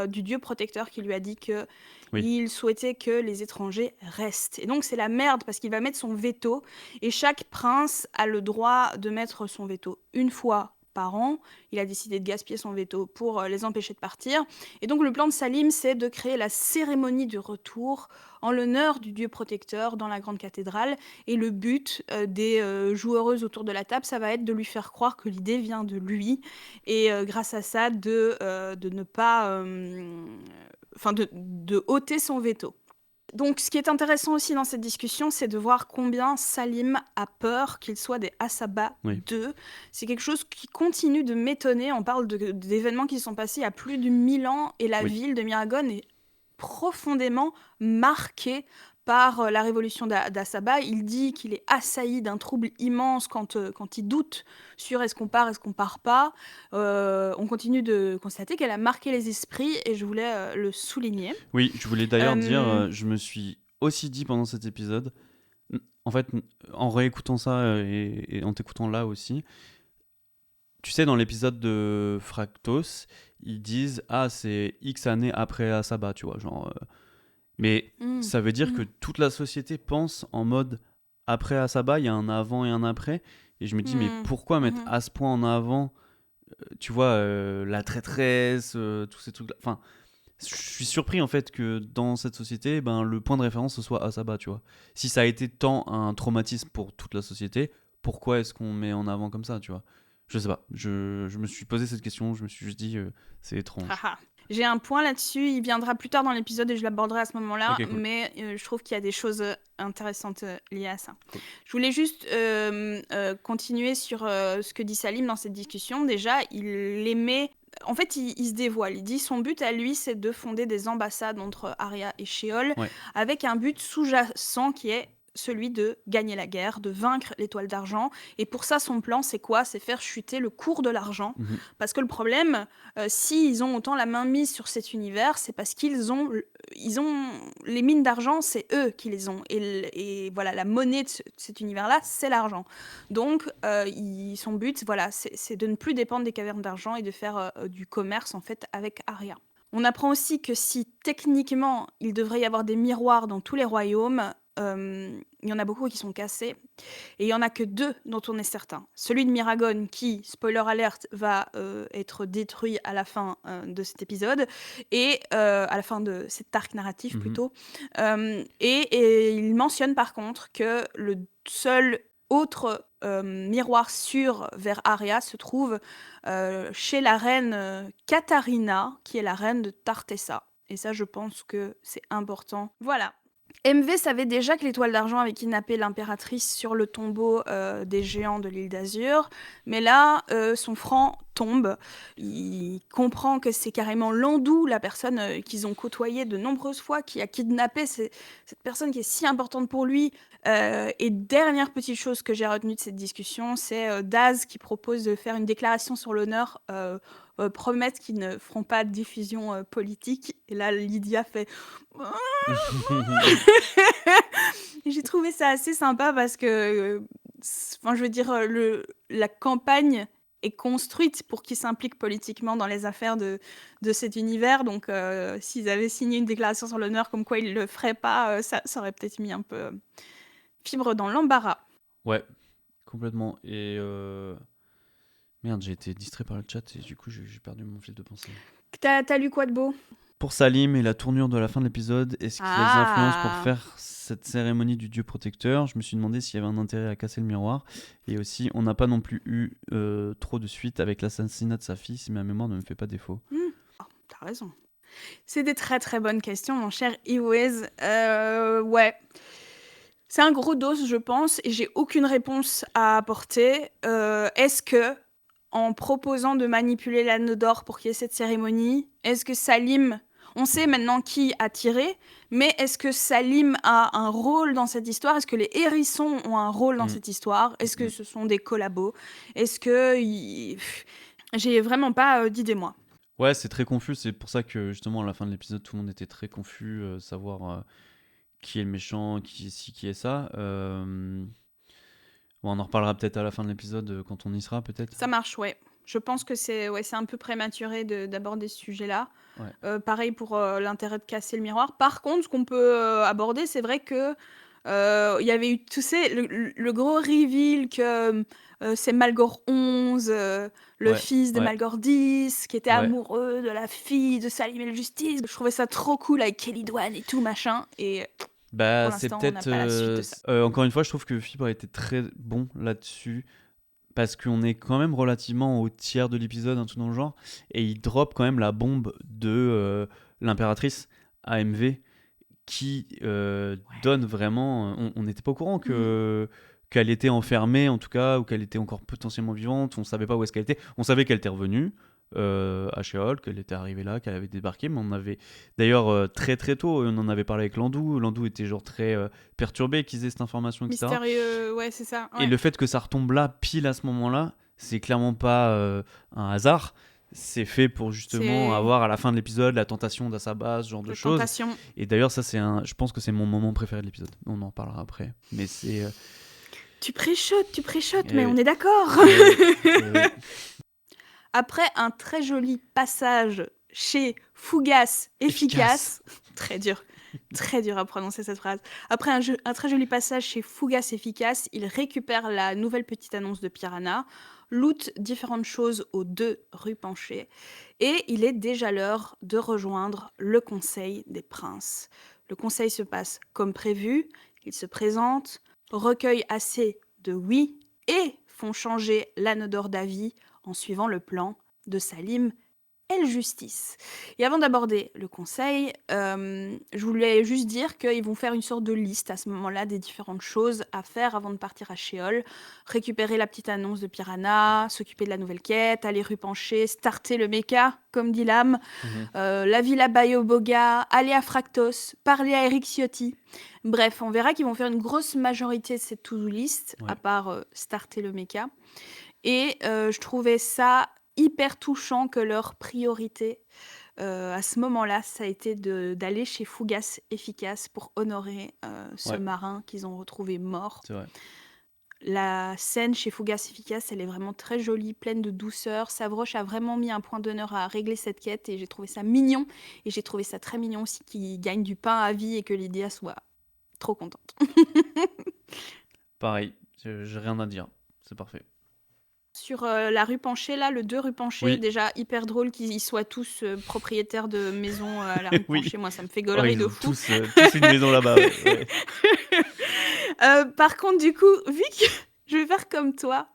du dieu protecteur qui lui a dit que il souhaitait que les étrangers restent. Et donc, c'est la merde, parce qu'il va mettre son veto, et chaque prince a le droit de mettre son veto une fois par an. Il a décidé de gaspiller son veto pour les empêcher de partir. Et donc, le plan de Salim, c'est de créer la cérémonie du retour en l'honneur du dieu protecteur dans la grande cathédrale. Et le but des joueuses autour de la table, ça va être de lui faire croire que l'idée vient de lui, et grâce à ça, de ne pas... de ôter son veto. Donc, ce qui est intéressant aussi dans cette discussion, c'est de voir combien Salim a peur qu'il soit des Asaba 2. C'est quelque chose qui continue de m'étonner. On parle d'événements qui sont passés il y a plus de 1000 ans, et la ville de Miragon est profondément marquée par la révolution d'Asaba. Il dit qu'il est assailli d'un trouble immense quand il doute sur est-ce qu'on part pas. On continue de constater qu'elle a marqué les esprits, et je voulais le souligner. Oui, je voulais d'ailleurs dire, je me suis aussi dit pendant cet épisode, en fait, en réécoutant ça et en t'écoutant là aussi, Tu sais, dans l'épisode de Fractos, ils disent c'est X années après Asaba, tu vois, genre. Mais ça veut dire que toute la société pense en mode après Asaba, il y a un avant et un après. Et je me dis, mais pourquoi mettre à ce point en avant, tu vois, la traîtresse, tous ces trucs-là. Enfin, je suis surpris en fait que dans cette société, le point de référence ce soit Asaba, tu vois. Si ça a été tant un traumatisme pour toute la société, pourquoi est-ce qu'on met en avant comme ça, tu vois? Je sais pas. Je me suis posé cette question, je me suis juste dit, c'est étrange. J'ai un point là-dessus, il viendra plus tard dans l'épisode et je l'aborderai à ce moment-là, Ok, cool. mais je trouve qu'il y a des choses intéressantes liées à ça. Cool. Je voulais juste continuer sur ce que dit Salim dans cette discussion. Déjà, il aimait... En fait, il se dévoile. Il dit son but à lui, c'est de fonder des ambassades entre Arya et Sheol, avec un but sous-jacent qui est celui de gagner la guerre, de vaincre l'étoile d'argent. Et pour ça, son plan, c'est quoi? C'est faire chuter le cours de l'argent. Parce que le problème, s'ils ont autant la main mise sur cet univers, c'est parce qu'ils ont les mines d'argent, c'est eux qui les ont. Et voilà, la monnaie de cet univers-là, c'est l'argent. Donc, son but, voilà, c'est de ne plus dépendre des cavernes d'argent et de faire du commerce, en fait, avec Arya. On apprend aussi que si, techniquement, il devrait y avoir des miroirs dans tous les royaumes, il y en a beaucoup qui sont cassés. Et il n'y en a que 2 dont on est certain. Celui de Miragon qui, spoiler alert, va être détruit à la fin de cet épisode, et à la fin de cet arc narratif plutôt. Et il mentionne par contre que le seul autre miroir sûr vers Arya se trouve chez la reine Katharina, qui est la reine de Tartessa. Et ça, je pense que c'est important. Voilà. MV savait déjà que l'étoile d'argent avait kidnappé l'impératrice sur le tombeau des géants de l'île d'Azur, mais là, son franc tombe. Il comprend que c'est carrément Landou, la personne qu'ils ont côtoyée de nombreuses fois, qui a kidnappé cette personne qui est si importante pour lui. Et dernière petite chose que j'ai retenue de cette discussion, c'est Daz qui propose de faire une déclaration sur l'honneur, promettent qu'ils ne feront pas de diffusion politique. Et là, Lydia fait... J'ai trouvé ça assez sympa parce que, je veux dire, la campagne est construite pour qu'ils s'impliquent politiquement dans les affaires de cet univers. Donc, s'ils avaient signé une déclaration sur l'honneur comme quoi ils ne le feraient pas, ça aurait peut-être mis un peu fibre dans l'embarras. Ouais, complètement. Et merde, j'ai été distrait par le chat et du coup j'ai perdu mon fil de pensée. T'as lu quoi de beau? Pour Salim et la tournure de la fin de l'épisode, est-ce qu'il y a des influences pour faire cette cérémonie du dieu protecteur? Je me suis demandé s'il y avait un intérêt à casser le miroir. Et aussi, on n'a pas non plus eu trop de suite avec l'assassinat de sa fille, si ma mémoire ne me fait pas défaut. T'as raison. C'est des très très bonnes questions, mon cher Iwez. Ouais. C'est un gros dos, je pense, et j'ai aucune réponse à apporter. Est-ce que, en proposant de manipuler l'anneau d'or pour qu'il y ait cette cérémonie, est-ce que Salim... On sait maintenant qui a tiré, mais est-ce que Salim a un rôle dans cette histoire? Est-ce que les hérissons ont un rôle dans cette histoire? Est-ce que ce sont des collabos? Est-ce que... J'ai vraiment pas d'idée, moi. Ouais, c'est très confus. C'est pour ça que, justement, à la fin de l'épisode, tout le monde était très confus, savoir qui est le méchant, qui est ci, qui est ça. Bon, on en reparlera peut-être à la fin de l'épisode, quand on y sera, peut-être. Ça marche, ouais. Je pense que c'est un peu prématuré d'aborder ce sujet-là. Ouais. Pareil pour l'intérêt de casser le miroir. Par contre, ce qu'on peut aborder, c'est vrai que il y avait eu, tu sais, le gros reveal que c'est Malgore 11, le fils de Malgore 10, qui était amoureux de la fille de Salim el Justice. Je trouvais ça trop cool avec Kelly Dwan et tout, machin. Et pour c'est l'instant, peut-être. on n'a pas la suite de ça. Encore une fois, je trouve que Fibre a été très bon là-dessus. Parce qu'on est quand même relativement au tiers de l'épisode, un truc dans le genre, et il drop quand même la bombe de l'impératrice AMV qui donne vraiment... On n'était pas au courant qu'elle était enfermée, en tout cas, ou qu'elle était encore potentiellement vivante. On ne savait pas où est-ce qu'elle était. On savait qu'elle était revenue à Sheol, qu'elle était arrivée là, qu'elle avait débarqué, mais on avait... D'ailleurs, très très tôt, on en avait parlé avec Landou. Landou était genre très perturbé qu'ils aient cette information, etc. Mystérieux, ouais, c'est ça. Ouais. Et le fait que ça retombe là, pile à ce moment-là, c'est clairement pas un hasard. C'est fait pour justement avoir à la fin de l'épisode la tentation d'Asaba, ce genre de choses. Et d'ailleurs, ça, je pense que c'est mon moment préféré de l'épisode. On en parlera après. Mais c'est... Tu préchotes, mais on est d'accord. Après un très joli passage chez Fougas Efficace, très dur à prononcer cette phrase. Après un très joli passage chez Fougas Efficace, il récupère la nouvelle petite annonce de Piranha, loot différentes choses aux 2 rue Pancher, et il est déjà l'heure de rejoindre le Conseil des Princes. Le conseil se passe comme prévu, il se présente, recueille assez de oui et font changer l'Anodore d'avis en suivant le plan de Salim El Justice. Et avant d'aborder le conseil, je voulais juste dire qu'ils vont faire une sorte de liste à ce moment-là des différentes choses à faire avant de partir à Sheol. Récupérer la petite annonce de Piranha, s'occuper de la nouvelle quête, aller rue Pancher, starter le mecha, comme dit l'âme, la Villa Bayoboga, aller à Fractos, parler à Eric Ciotti. Bref, on verra qu'ils vont faire une grosse majorité de cette to-do list, à part starter le mecha. Et je trouvais ça hyper touchant que leur priorité, à ce moment-là, ça a été d'aller chez Fougas Efficace pour honorer ce marin qu'ils ont retrouvé mort. C'est vrai. La scène chez Fougas Efficace, elle est vraiment très jolie, pleine de douceur. Savroche a vraiment mis un point d'honneur à régler cette quête et j'ai trouvé ça mignon. Et j'ai trouvé ça très mignon aussi qu'il gagne du pain à vie et que Lydia soit trop contente. Pareil, j'ai rien à dire. C'est parfait. Sur la rue Pancher, là, le 2 rue Pancher, déjà hyper drôle qu'ils soient tous propriétaires de maisons à la rue Pancher. Moi, ça me fait gaulerie de fou. Tous une maison là-bas. Ouais. Par contre, du coup, vu que je vais faire comme toi,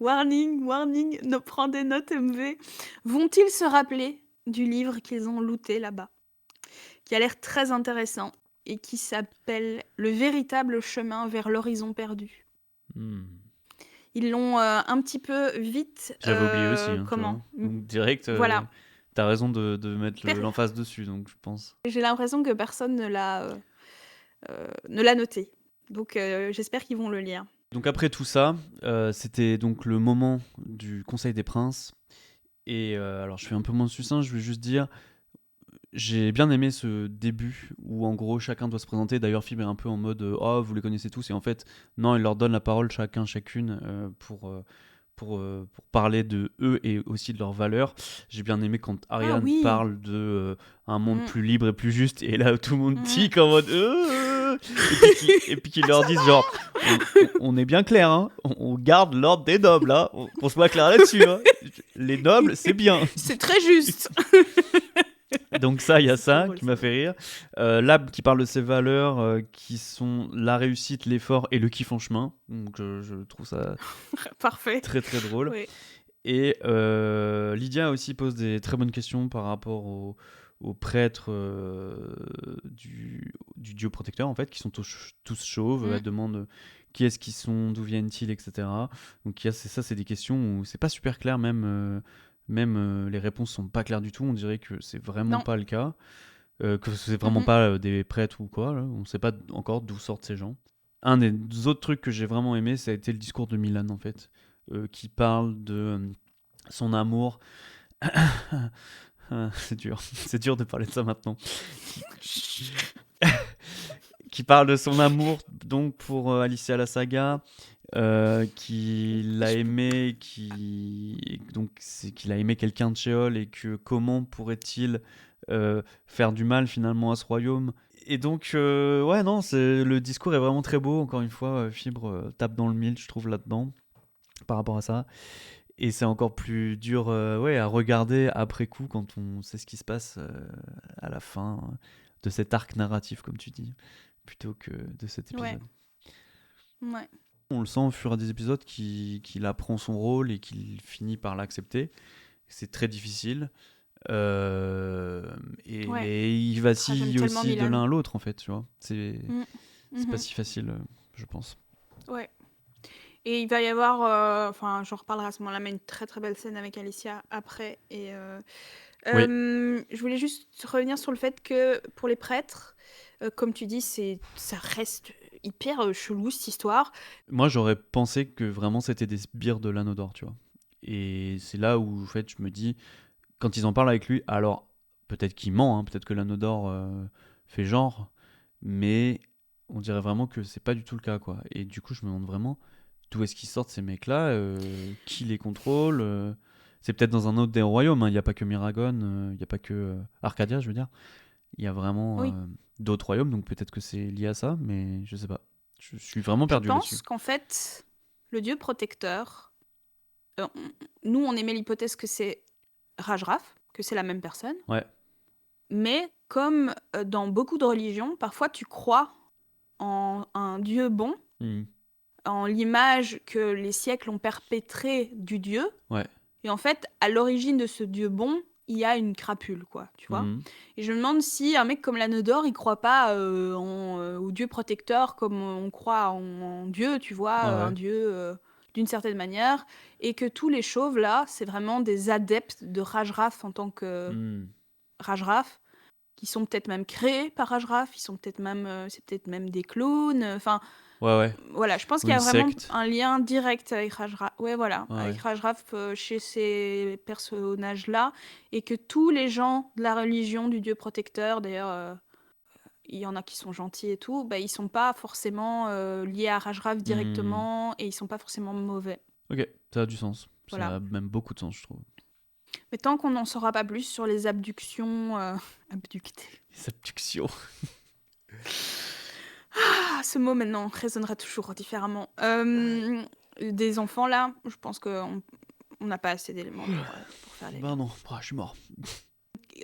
warning, ne prends des notes MV, vont-ils se rappeler du livre qu'ils ont looté là-bas, qui a l'air très intéressant et qui s'appelle Le véritable chemin vers l'horizon perdu. Ils l'ont un petit peu vite. J'avais oublié aussi. Comment donc, direct, voilà. t'as raison de mettre l'emphase dessus, donc je pense. J'ai l'impression que personne ne l'a noté. Donc j'espère qu'ils vont le lire. Donc après tout ça, c'était donc le moment du Conseil des Princes. Et alors je fais un peu moins succinct, je vais juste dire, j'ai bien aimé ce début où en gros chacun doit se présenter. D'ailleurs Fibre est un peu en mode oh vous les connaissez tous, et en fait non, il leur donne la parole chacune pour parler de eux et aussi de leurs valeurs. J'ai bien aimé quand Ariane parle de un monde plus libre et plus juste, et là tout le monde tique en mode et puis qu'ils leur disent genre on est bien clair, hein, on garde l'ordre des nobles, hein, qu'on soit clair là-dessus, hein. Les nobles c'est bien, c'est très juste. Donc ça, il y a ça qui m'a fait rire. Lab qui parle de ses valeurs qui sont la réussite, l'effort et le kiff en chemin. Donc je trouve ça parfait, très très drôle. Oui. Et Lydia aussi pose des très bonnes questions par rapport aux prêtres du dieu protecteur, en fait, qui sont tous chauves. Elle demande qui est-ce qu'ils sont, d'où viennent-ils, etc. Donc c'est des questions où c'est pas super clair, même les réponses sont pas claires du tout. On dirait que c'est vraiment pas le cas, que c'est vraiment pas des prêtres ou quoi, là. On sait pas encore d'où sortent ces gens. Un des autres trucs que j'ai vraiment aimé, ça a été le discours de Milan, en fait, qui parle de son amour. C'est dur de parler de ça maintenant. Qui parle de son amour donc pour Alicia la Saga, qu'il a aimé, qu'il a aimé quelqu'un de Sheol, et que comment pourrait-il faire du mal finalement à ce royaume. Et donc ouais, non, le discours est vraiment très beau. Encore une fois, Fibre tape dans le mille, je trouve, là-dedans par rapport à ça. Et c'est encore plus dur à regarder après coup, quand on sait ce qui se passe à la fin de cet arc narratif, comme tu dis, plutôt que de cet épisode. Ouais. On le sent au fur et à des épisodes qu'il apprend son rôle et qu'il finit par l'accepter. C'est très difficile. Et il vacille aussi de l'un à l'autre, en fait, tu vois. C'est pas si facile, je pense. Ouais. Et il va y avoir, enfin, j'en reparlerai à ce moment-là, mais une très très belle scène avec Alicia après. Et je voulais juste revenir sur le fait que pour les prêtres, comme tu dis, ça reste hyper chelou cette histoire. Moi, j'aurais pensé que vraiment c'était des sbires de l'Anneau d'Or, tu vois. Et c'est là où, en fait, je me dis, quand ils en parlent avec lui, alors peut-être qu'il ment, hein, peut-être que l'Anneau d'Or fait genre, mais on dirait vraiment que c'est pas du tout le cas, quoi. Et du coup, je me demande vraiment d'où est-ce qu'ils sortent ces mecs-là, qui les contrôle. C'est peut-être dans un autre des royaumes, hein. Il n'y a pas que Miragon, il n'y a pas que Arcadia, je veux dire. Il y a vraiment Oui. d'autres royaumes, donc peut-être que c'est lié à ça, mais je sais pas. Je suis vraiment Je perdu là-dessus. pense qu'en fait, le dieu protecteur, nous, on émet l'hypothèse que c'est Rajraf, que c'est la même personne. Ouais. Mais comme dans beaucoup de religions, parfois tu crois en un dieu bon, en l'image que les siècles ont perpétrée du dieu. Ouais. Et en fait, à l'origine de ce dieu bon, il y a une crapule, quoi, tu vois. Et je me demande si un mec comme l'Anodore, il croit pas au dieu protecteur comme on croit en Dieu, tu vois, un dieu d'une certaine manière, et que tous les chauves, là, c'est vraiment des adeptes de Rajraf en tant que Rajraf, qui sont peut-être même créés par Rajraf, ils sont peut-être même, c'est peut-être même des clones, enfin... Ouais. Voilà, je pense Ou qu'il y a une vraiment secte. un lien direct avec Rajraf. Ouais, voilà, Ouais. avec Rajraf chez ces personnages-là, et que tous les gens de la religion du dieu protecteur, d'ailleurs, il y en a qui sont gentils et tout, bah, ils sont pas forcément liés à Rajraf directement, et ils sont pas forcément mauvais. Ok, ça a du sens. Voilà. Ça a même beaucoup de sens, je trouve. Mais tant qu'on n'en saura pas plus sur les abductions... abductés. Les abductions. Ah, ce mot maintenant résonnera toujours différemment. Des enfants là, je pense qu'on n'a pas assez d'éléments pour faire les liens. Non, je suis mort.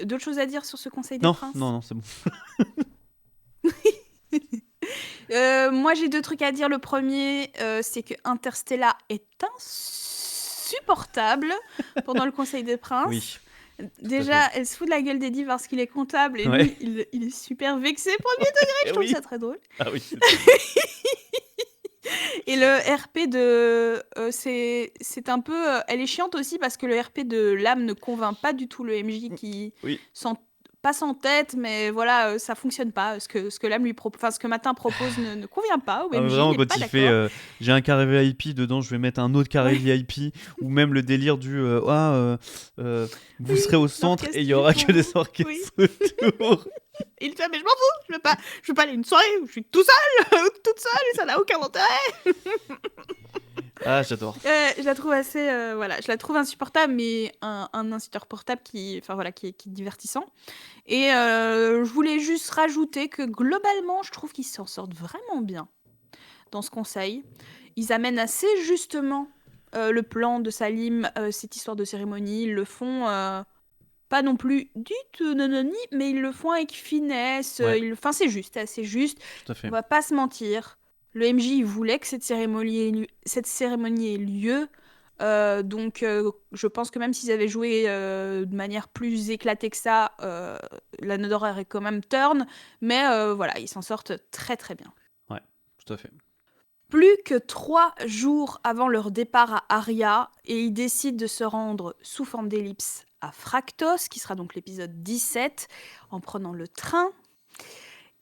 D'autres choses à dire sur ce Conseil des Princes ? Non, c'est bon. Moi j'ai 2 trucs à dire. Le premier, c'est que Interstellar est insupportable pendant le Conseil des Princes. Oui. Déjà, elle se fout de la gueule d'Eddie parce qu'il est comptable et Ouais. lui, il est super vexé premier degré. Je trouve ça très drôle. Ah oui. Et le RP de... c'est un peu... elle est chiante aussi parce que le RP de l'âme ne convainc pas du tout le MJ qui... pas sans tête, mais voilà, ça fonctionne pas. Ce que l'âme lui propose... Enfin, ce que Matin propose ne convient pas au MJ, vraiment, il est quand pas il d'accord. fait j'ai un carré VIP, dedans je vais mettre un autre carré VIP, ou même le délire du vous serez au centre et il y aura que des orchestres autour. Et il fait, mais je m'en fous, je veux pas aller à une soirée où je suis tout seul, toute seule, et ça n'a aucun intérêt. Ah, j'adore. Je la trouve assez, je la trouve insupportable, mais un insupportable qui est divertissant. Et je voulais juste rajouter que globalement, je trouve qu'ils s'en sortent vraiment bien dans ce conseil. Ils amènent assez justement le plan de Salim, cette histoire de cérémonie. Ils le font pas non plus du tout nononi, mais ils le font avec finesse. Enfin, c'est juste, assez juste. Tout à fait. On va pas se mentir. Le MJ il voulait que cette cérémonie ait lieu. Donc, je pense que même s'ils avaient joué de manière plus éclatée que ça, l'Anodore aurait quand même turn. Mais voilà, ils s'en sortent très très bien. Ouais, tout à fait. Plus que 3 jours avant leur départ à Aria, et ils décident de se rendre sous forme d'ellipse à Fractos, qui sera donc l'épisode 17, en prenant le train.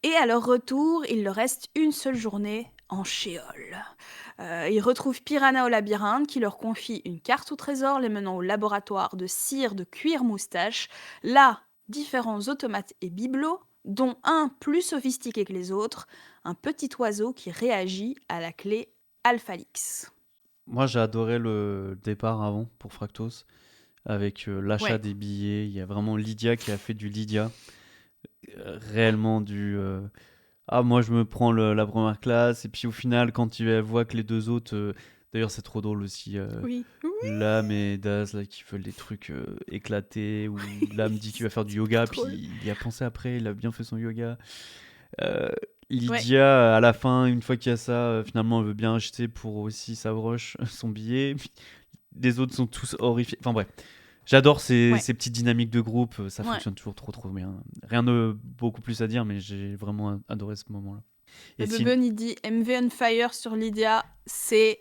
Et à leur retour, il leur reste une seule journée en Shéol. Ils retrouvent Piranha au labyrinthe, qui leur confie une carte au trésor les menant au laboratoire de cire de cuir moustache. Là, différents automates et bibelots, dont un plus sophistiqué que les autres, un petit oiseau qui réagit à la clé Alphalix. Moi, j'ai adoré le départ avant pour Fractos, avec l'achat des billets. Il y a vraiment Lydia qui a fait du Lydia. Réellement du... moi, je me prends la première classe. Et puis au final, quand elle voit que les deux autres... D'ailleurs, c'est trop drôle aussi. Lame et Daz là, qui veulent des trucs éclatés. Ou Lame dit qu'il va faire du yoga. Puis il y a pensé après, il a bien fait son yoga. Lydia, à la fin, une fois qu'il y a ça, finalement, elle veut bien acheter pour aussi sa broche son billet. Puis, les autres sont tous horrifiés. Enfin bref, j'adore ces petites dynamiques de groupe. Ça fonctionne toujours trop bien. Rien de beaucoup plus à dire, mais j'ai vraiment adoré ce moment-là. Et Bubun, il dit MV on fire sur Lydia, c'est...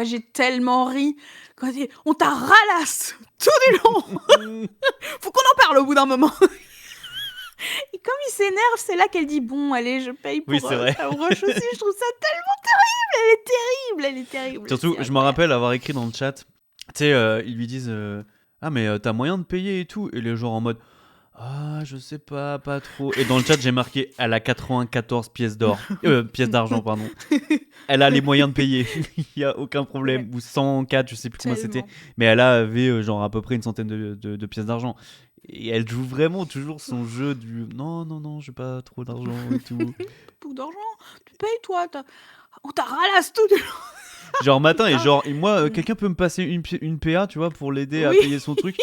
j'ai tellement ri quand il dit on t'a ralasse tout du long. Faut qu'on en parle au bout d'un moment. Et comme il s'énerve, c'est là qu'elle dit bon allez je paye pour sa broche aussi. Je trouve ça tellement terrible. Elle est terrible. Surtout je me rappelle avoir écrit dans le chat, tu sais ils lui disent ah mais t'as moyen de payer et tout, et les gens en mode Ah, je sais pas trop. Et dans le chat, j'ai marqué, elle a 94 pièces d'or. Pièces d'argent, pardon. Elle a les moyens de payer. Il y a aucun problème. Ouais, Ou 104, je sais plus combien c'était. tellement. Mais elle avait genre à peu près une centaine de pièces d'argent. Et elle joue vraiment toujours son jeu du non, non, non, j'ai pas trop d'argent et tout. Beaucoup d'argent, tu payes toi. On t'a ralasse tout. Genre matin, et Putain. genre, et moi, quelqu'un peut me passer une PA, tu vois, pour l'aider à Oui, payer son truc.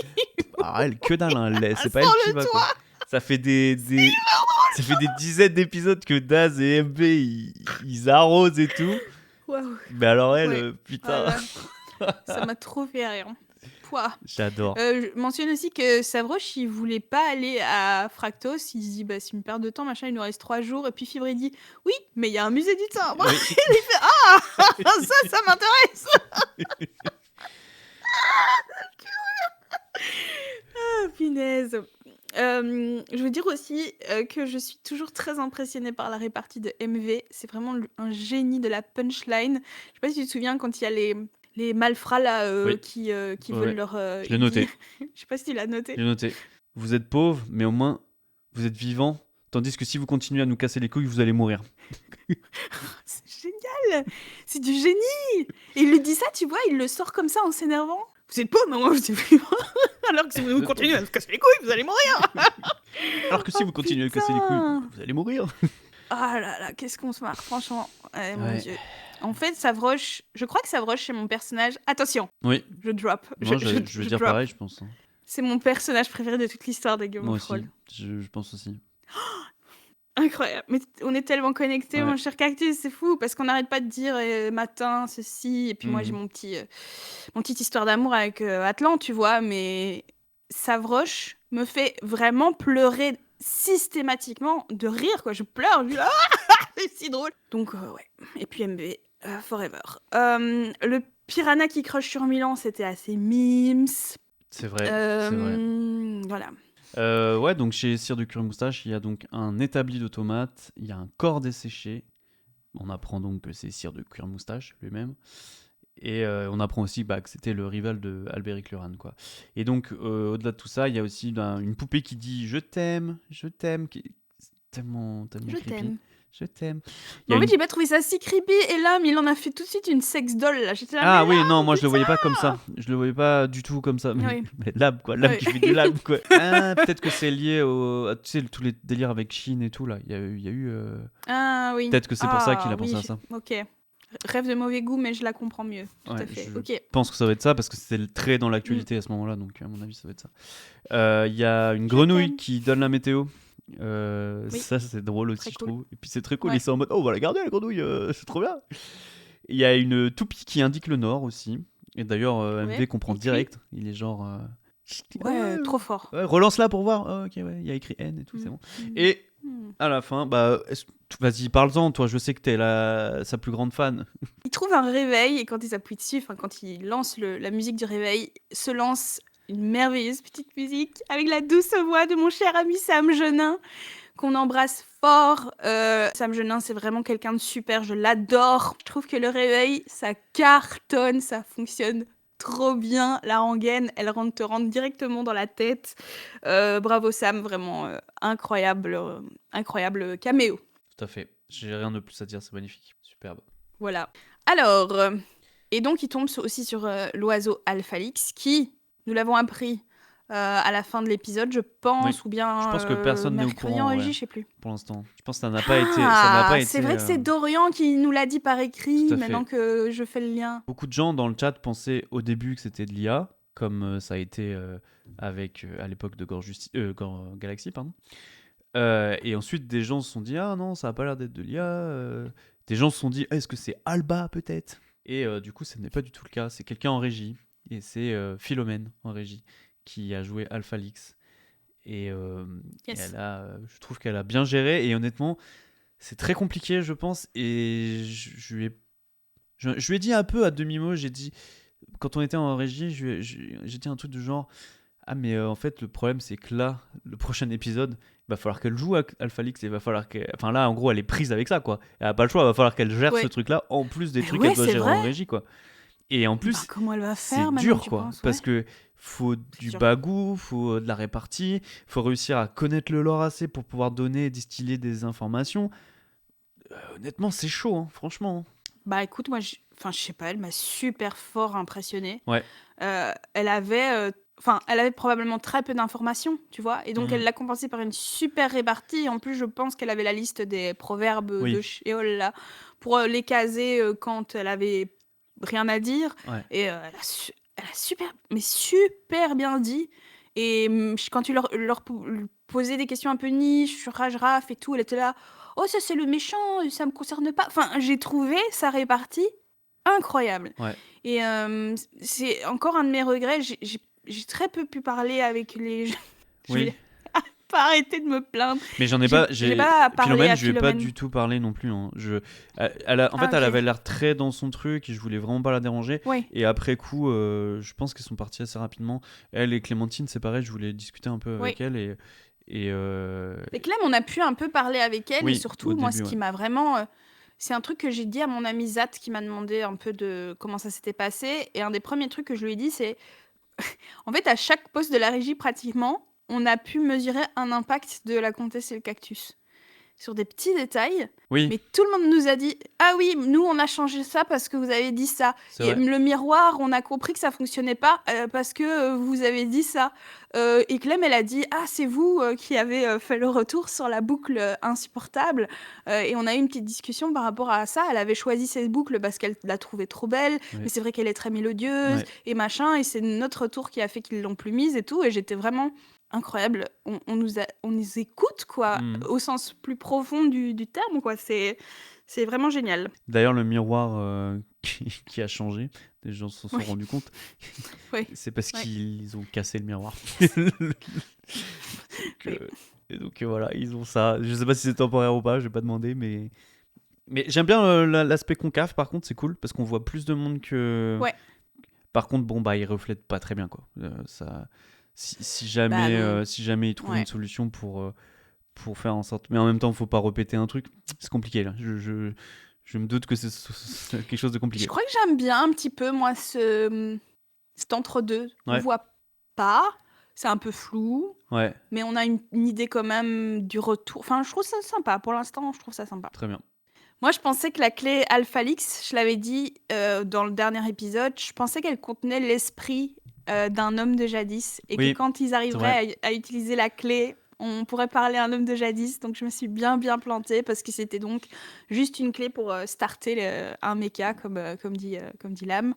Ah, elle, que dalle, hein, c'est pas elle sans qui le va, quoi. toit. Ça fait ça fait des dizaines d'épisodes que Daz et MB, ils arrosent et tout. Waouh. Mais alors elle, Ouais. putain, Voilà. Ça m'a trop fait rire. Pouah. j'adore. Je mentionne aussi que Savroche, il voulait pas aller à Fractos. Il se dit, bah, c'est une perte de temps, machin, il nous reste 3 jours. Et puis Fibre, il dit, oui, mais il y a un musée du timbre. Oui. Ça m'intéresse. Ah, punaise. Je veux dire aussi que je suis toujours très impressionnée par la répartie de MV. C'est vraiment un génie de la punchline. Je sais pas si tu te souviens quand il y a les malfrats là Oui. qui Ouais, veulent ouais. leur. Je l'ai Il noté. dit- Je sais pas si tu l'as noté. J'ai noté. Vous êtes pauvre, mais au moins, vous êtes vivant. Tandis que si vous continuez à nous casser les couilles, vous allez mourir. C'est génial. C'est du génie. Et il lui dit ça, tu vois, il le sort comme ça en s'énervant. Vous êtes pauvre, mais moi vous êtes vivant. Alors que si vous continuez à nous casser les couilles, vous allez mourir. Alors que si vous continuez à casser les couilles, Putain. vous allez mourir. Ah là là, qu'est-ce qu'on se marre, franchement. Mon Ouais. Dieu. En fait, Savroche, je crois que Savroche, c'est mon personnage. Attention, Oui. je drop. Moi, je vais dire drop. pareil, je pense. Hein. C'est mon personnage préféré de toute l'histoire de Game Moi of aussi. Thrones. Je pense aussi. Incroyable. Mais on est tellement connectés, Ouais. mon cher Cactus, c'est fou. Parce qu'on n'arrête pas de dire matin, ceci. Et puis moi, j'ai Mhm. mon petite histoire d'amour avec Atlan, tu vois. Mais Savroche me fait vraiment pleurer systématiquement de rire, quoi. Je pleure. Je dis, ah, c'est si drôle. Donc, ouais. Et puis MB, Forever. Le piranha qui crush sur Milan, c'était assez mimes. C'est vrai. C'est vrai. Voilà. Ouais, donc chez Cire de Cuir Moustache, il y a donc un établi de tomates, il y a un corps desséché. On apprend donc que c'est Cire de Cuir Moustache lui-même. Et on apprend aussi que c'était le rival de Albéric Luran, quoi. Et donc, au-delà de tout ça, il y a aussi une poupée qui dit je t'aime, qui est tellement Je creepy. t'aime. Je t'aime. Mais en fait, j'ai pas trouvé ça si creepy. Et là, mais il en a fait tout de suite une sex doll. Là, j'étais là. Ah mais oui, là, non, moi je le putain. voyais pas comme ça. Je le voyais pas du tout comme ça. Oui. Mais lab, quoi. Lab Oui. qui fait du lab, quoi. Ah, peut-être que c'est lié à, tu sais, tous les délires avec Chine et tout, là. Il y a eu Ah oui. peut-être que c'est pour ça qu'il a oui, pensé à ça. Ok. Rêve de mauvais goût, mais je la comprends mieux. Tout Ouais, à fait. je Ok. pense que ça va être ça parce que c'était très dans l'actualité à ce moment-là, donc à mon avis, ça va être ça. Il y a une grenouille t'aime. qui donne la météo. Oui. Ça, c'est drôle aussi, Très je cool. trouve. Et puis c'est très cool. Ouais. Ils sont en mode, oh, on va la garder, la grenouille, c'est trop bien. Il y a une toupie qui indique le nord aussi. Et d'ailleurs, MV Ouais. comprend Écrit. direct. Il est genre. Ouais, trop fort. Ouais, relance-la pour voir. Oh, ok, ouais, il y a écrit N et tout, c'est bon. Et à la fin, vas-y, parle-en, toi, je sais que t'es sa plus grande fan. Il trouve un réveil et quand il s'appuie dessus, enfin quand il lance la musique du réveil, se lance une merveilleuse petite musique avec la douce voix de mon cher ami Sam Genin, qu'on embrasse fort. Sam Genin, c'est vraiment quelqu'un de super, je l'adore. Je trouve que le réveil, ça cartonne, ça fonctionne trop bien. La rengaine, elle te rentre directement dans la tête. Bravo Sam, vraiment incroyable caméo. Tout à fait. J'ai rien de plus à dire, c'est magnifique. Superbe. Voilà. Alors, et donc il tombe aussi sur l'oiseau Alphalix qui, nous l'avons appris à la fin de l'épisode, je pense, Oui. ou bien Je pense que personne n'est au mercredi courant, en régie, ouais, je sais plus. pour l'instant. Je pense que ça n'a pas été. Ça n'a pas été. C'est vrai que c'est Dorian qui nous l'a dit par écrit, Tout à maintenant fait. que je fais le lien. Beaucoup de gens dans le chat pensaient au début que c'était de l'IA, comme ça a été avec à l'époque de Gore Galaxy, pardon. Et ensuite, des gens se sont dit ah non, ça a pas l'air d'être de l'IA. Des gens se sont dit est-ce que c'est Alba peut-être. Et du coup, ce n'est pas du tout le cas. C'est quelqu'un en régie, et c'est Philomène en régie qui a joué Alphalix. Et Yes. je trouve qu'elle a bien géré. Et honnêtement, c'est très compliqué, je pense. Et je lui ai dit un peu à demi-mot. J'ai dit, quand on était en régie, j'ai dit un truc du genre ah, mais en fait, le problème, c'est que là, le prochain épisode, il va falloir qu'elle joue à Alphalix. Et il va falloir qu'elle. Enfin, là, en gros, elle est prise avec ça, quoi. Elle n'a pas le choix. Il va falloir qu'elle gère Ouais. ce truc-là en plus des Mais trucs ouais, qu'elle doit c'est gérer vrai. en régie, quoi. Et en plus, Bah, comment elle va c'est faire maintenant, dur, tu quoi. penses, Parce ouais. que faut c'est du sûr. bagou, faut de la répartie, faut réussir à connaître le lore assez pour pouvoir donner, distiller des informations. Honnêtement, c'est chaud, hein, franchement. Bah écoute, moi, enfin, je sais pas, elle m'a super fort impressionnée. Ouais. Elle avait probablement très peu d'informations, tu vois, et donc elle Mhm. l'a compensé par une super répartie. En plus, je pense qu'elle avait la liste des proverbes de Oui. Sheol là, pour les caser quand elle avait rien à dire. Ouais. Et elle a super bien dit. Et quand tu leur posais des questions un peu niche sur Rajraf et tout, elle était là. Oh, ça c'est le méchant, ça me concerne pas. Enfin, j'ai trouvé sa répartie incroyable. Ouais. Et c'est encore un de mes regrets. J'ai très peu pu parler avec les gens. Je Oui. vais pas arrêter de me plaindre. Mais j'en ai pas. J'ai pas parlé Philomène, à je lui ai pas Philomène. du tout parlé non plus. Hein. En Ah, fait, elle ok. avait l'air très dans son truc et je voulais vraiment pas la déranger. Oui. Et après coup, je pense qu'elles sont parties assez rapidement. Elle et Clémentine, c'est pareil, je voulais discuter un peu Oui. avec elle. Et Et Clem, on a pu un peu parler avec elle. Et oui, au surtout, moi, ce début, ouais. qui m'a vraiment. C'est un truc que j'ai dit à mon ami Zat qui m'a demandé un peu de comment ça s'était passé. Et un des premiers trucs que je lui ai dit, c'est. En fait, à chaque poste de la régie, pratiquement, on a pu mesurer un impact de la comtesse et le cactus. Sur des petits détails, Oui, mais tout le monde nous a dit ah oui, nous on a changé ça parce que vous avez dit ça. c'est Et vrai. le miroir, on a compris que ça fonctionnait pas parce que vous avez dit ça. Et Clem, elle a dit ah c'est vous qui avez fait le retour sur la boucle insupportable. Et on a eu une petite discussion par rapport à ça. Elle avait choisi cette boucle parce qu'elle l'a trouvée trop belle, mais Ouais. c'est vrai qu'elle est très mélodieuse Ouais. et machin. Et c'est notre retour qui a fait qu'ils l'ont plus mise et tout. Et j'étais vraiment incroyable. On nous écoute, quoi, Mhm. au sens plus profond du terme, quoi. C'est vraiment génial. D'ailleurs, le miroir qui a changé, des gens s'en sont Oui, rendus compte. oui, C'est parce oui, qu'ils ont cassé le miroir. oui. Et donc voilà, ils ont ça. Je sais pas si c'est temporaire ou pas, je vais pas demander, mais j'aime bien l'aspect concave. Par contre, c'est cool parce qu'on voit plus de monde que. Ouais, Par contre, bon bah, ils reflètent pas très bien quoi. Ça, si bah jamais, non, si jamais ils trouvent une ouais. solution pour faire en sorte. Mais en même temps, faut pas répéter un truc. C'est compliqué là. Je me doute que c'est quelque chose de Je compliqué. crois que j'aime bien un petit peu, moi, cet entre-deux. On Ouais, voit pas, c'est un peu flou, ouais, mais on a une idée quand même du retour. Enfin, je trouve ça sympa. Pour l'instant, je trouve ça sympa. très bien. Moi, je pensais que la clé Alphalix, je l'avais dit dans le dernier épisode, je pensais qu'elle contenait l'esprit d'un homme de jadis et que Oui, quand ils c'est vrai. arriveraient à utiliser la clé, on pourrait parler à un homme de jadis. Donc, je me suis bien plantée parce que c'était donc juste une clé pour starter un mecha, comme dit Lame.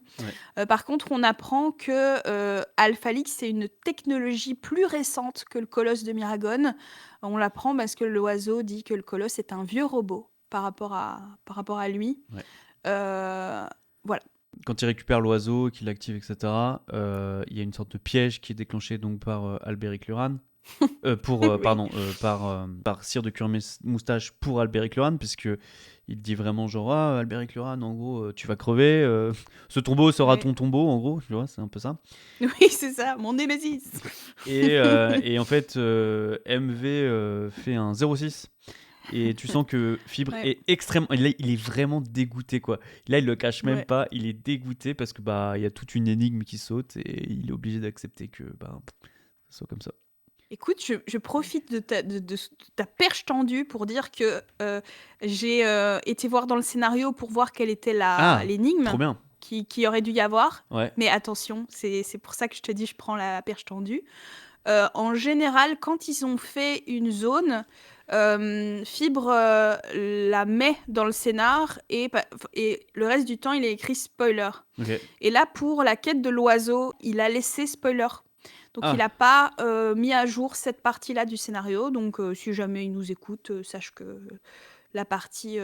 Ouais. Par contre, on apprend que Alphalix, c'est une technologie plus récente que le colosse de Miragon. On l'apprend parce que l'oiseau dit que le colosse est un vieux robot par rapport à lui. Ouais. Euh, voilà. Quand il récupère l'oiseau, qu'il l'active, etc., il y a une sorte de piège qui est déclenché donc par Albéric Luran. Oui. Par Sire de Moustache pour Albéric Luran, puisque il dit vraiment genre ah, Albéric Luran, en gros, tu vas crever, ce tombeau sera Ouais. ton tombeau, en gros, tu vois, c'est un peu ça. Oui, c'est ça, mon Némésis. Et en fait, MV fait un 06. Et tu sens que Fibre Ouais. est extrêmement. Il est vraiment dégoûté, quoi. Là, il le cache même Ouais. pas. Il est dégoûté parce que bah il y a toute une énigme qui saute et il est obligé d'accepter que bah ça soit comme ça. Écoute, je profite de ta perche tendue pour dire que j'ai été voir dans le scénario pour voir quelle était Ah, trop l'énigme bien. qui aurait dû y avoir. Ouais. Mais attention, c'est pour ça que je te dis, je prends la perche tendue. En général, quand ils ont fait une zone, Fibre la met dans le scénar et le reste du temps, il est écrit spoiler. Ok. Et là, pour la quête de l'oiseau, il a laissé spoiler. Donc, il Ah. n'a pas mis à jour cette partie-là du scénario. Donc, si jamais il nous écoute, sache que la partie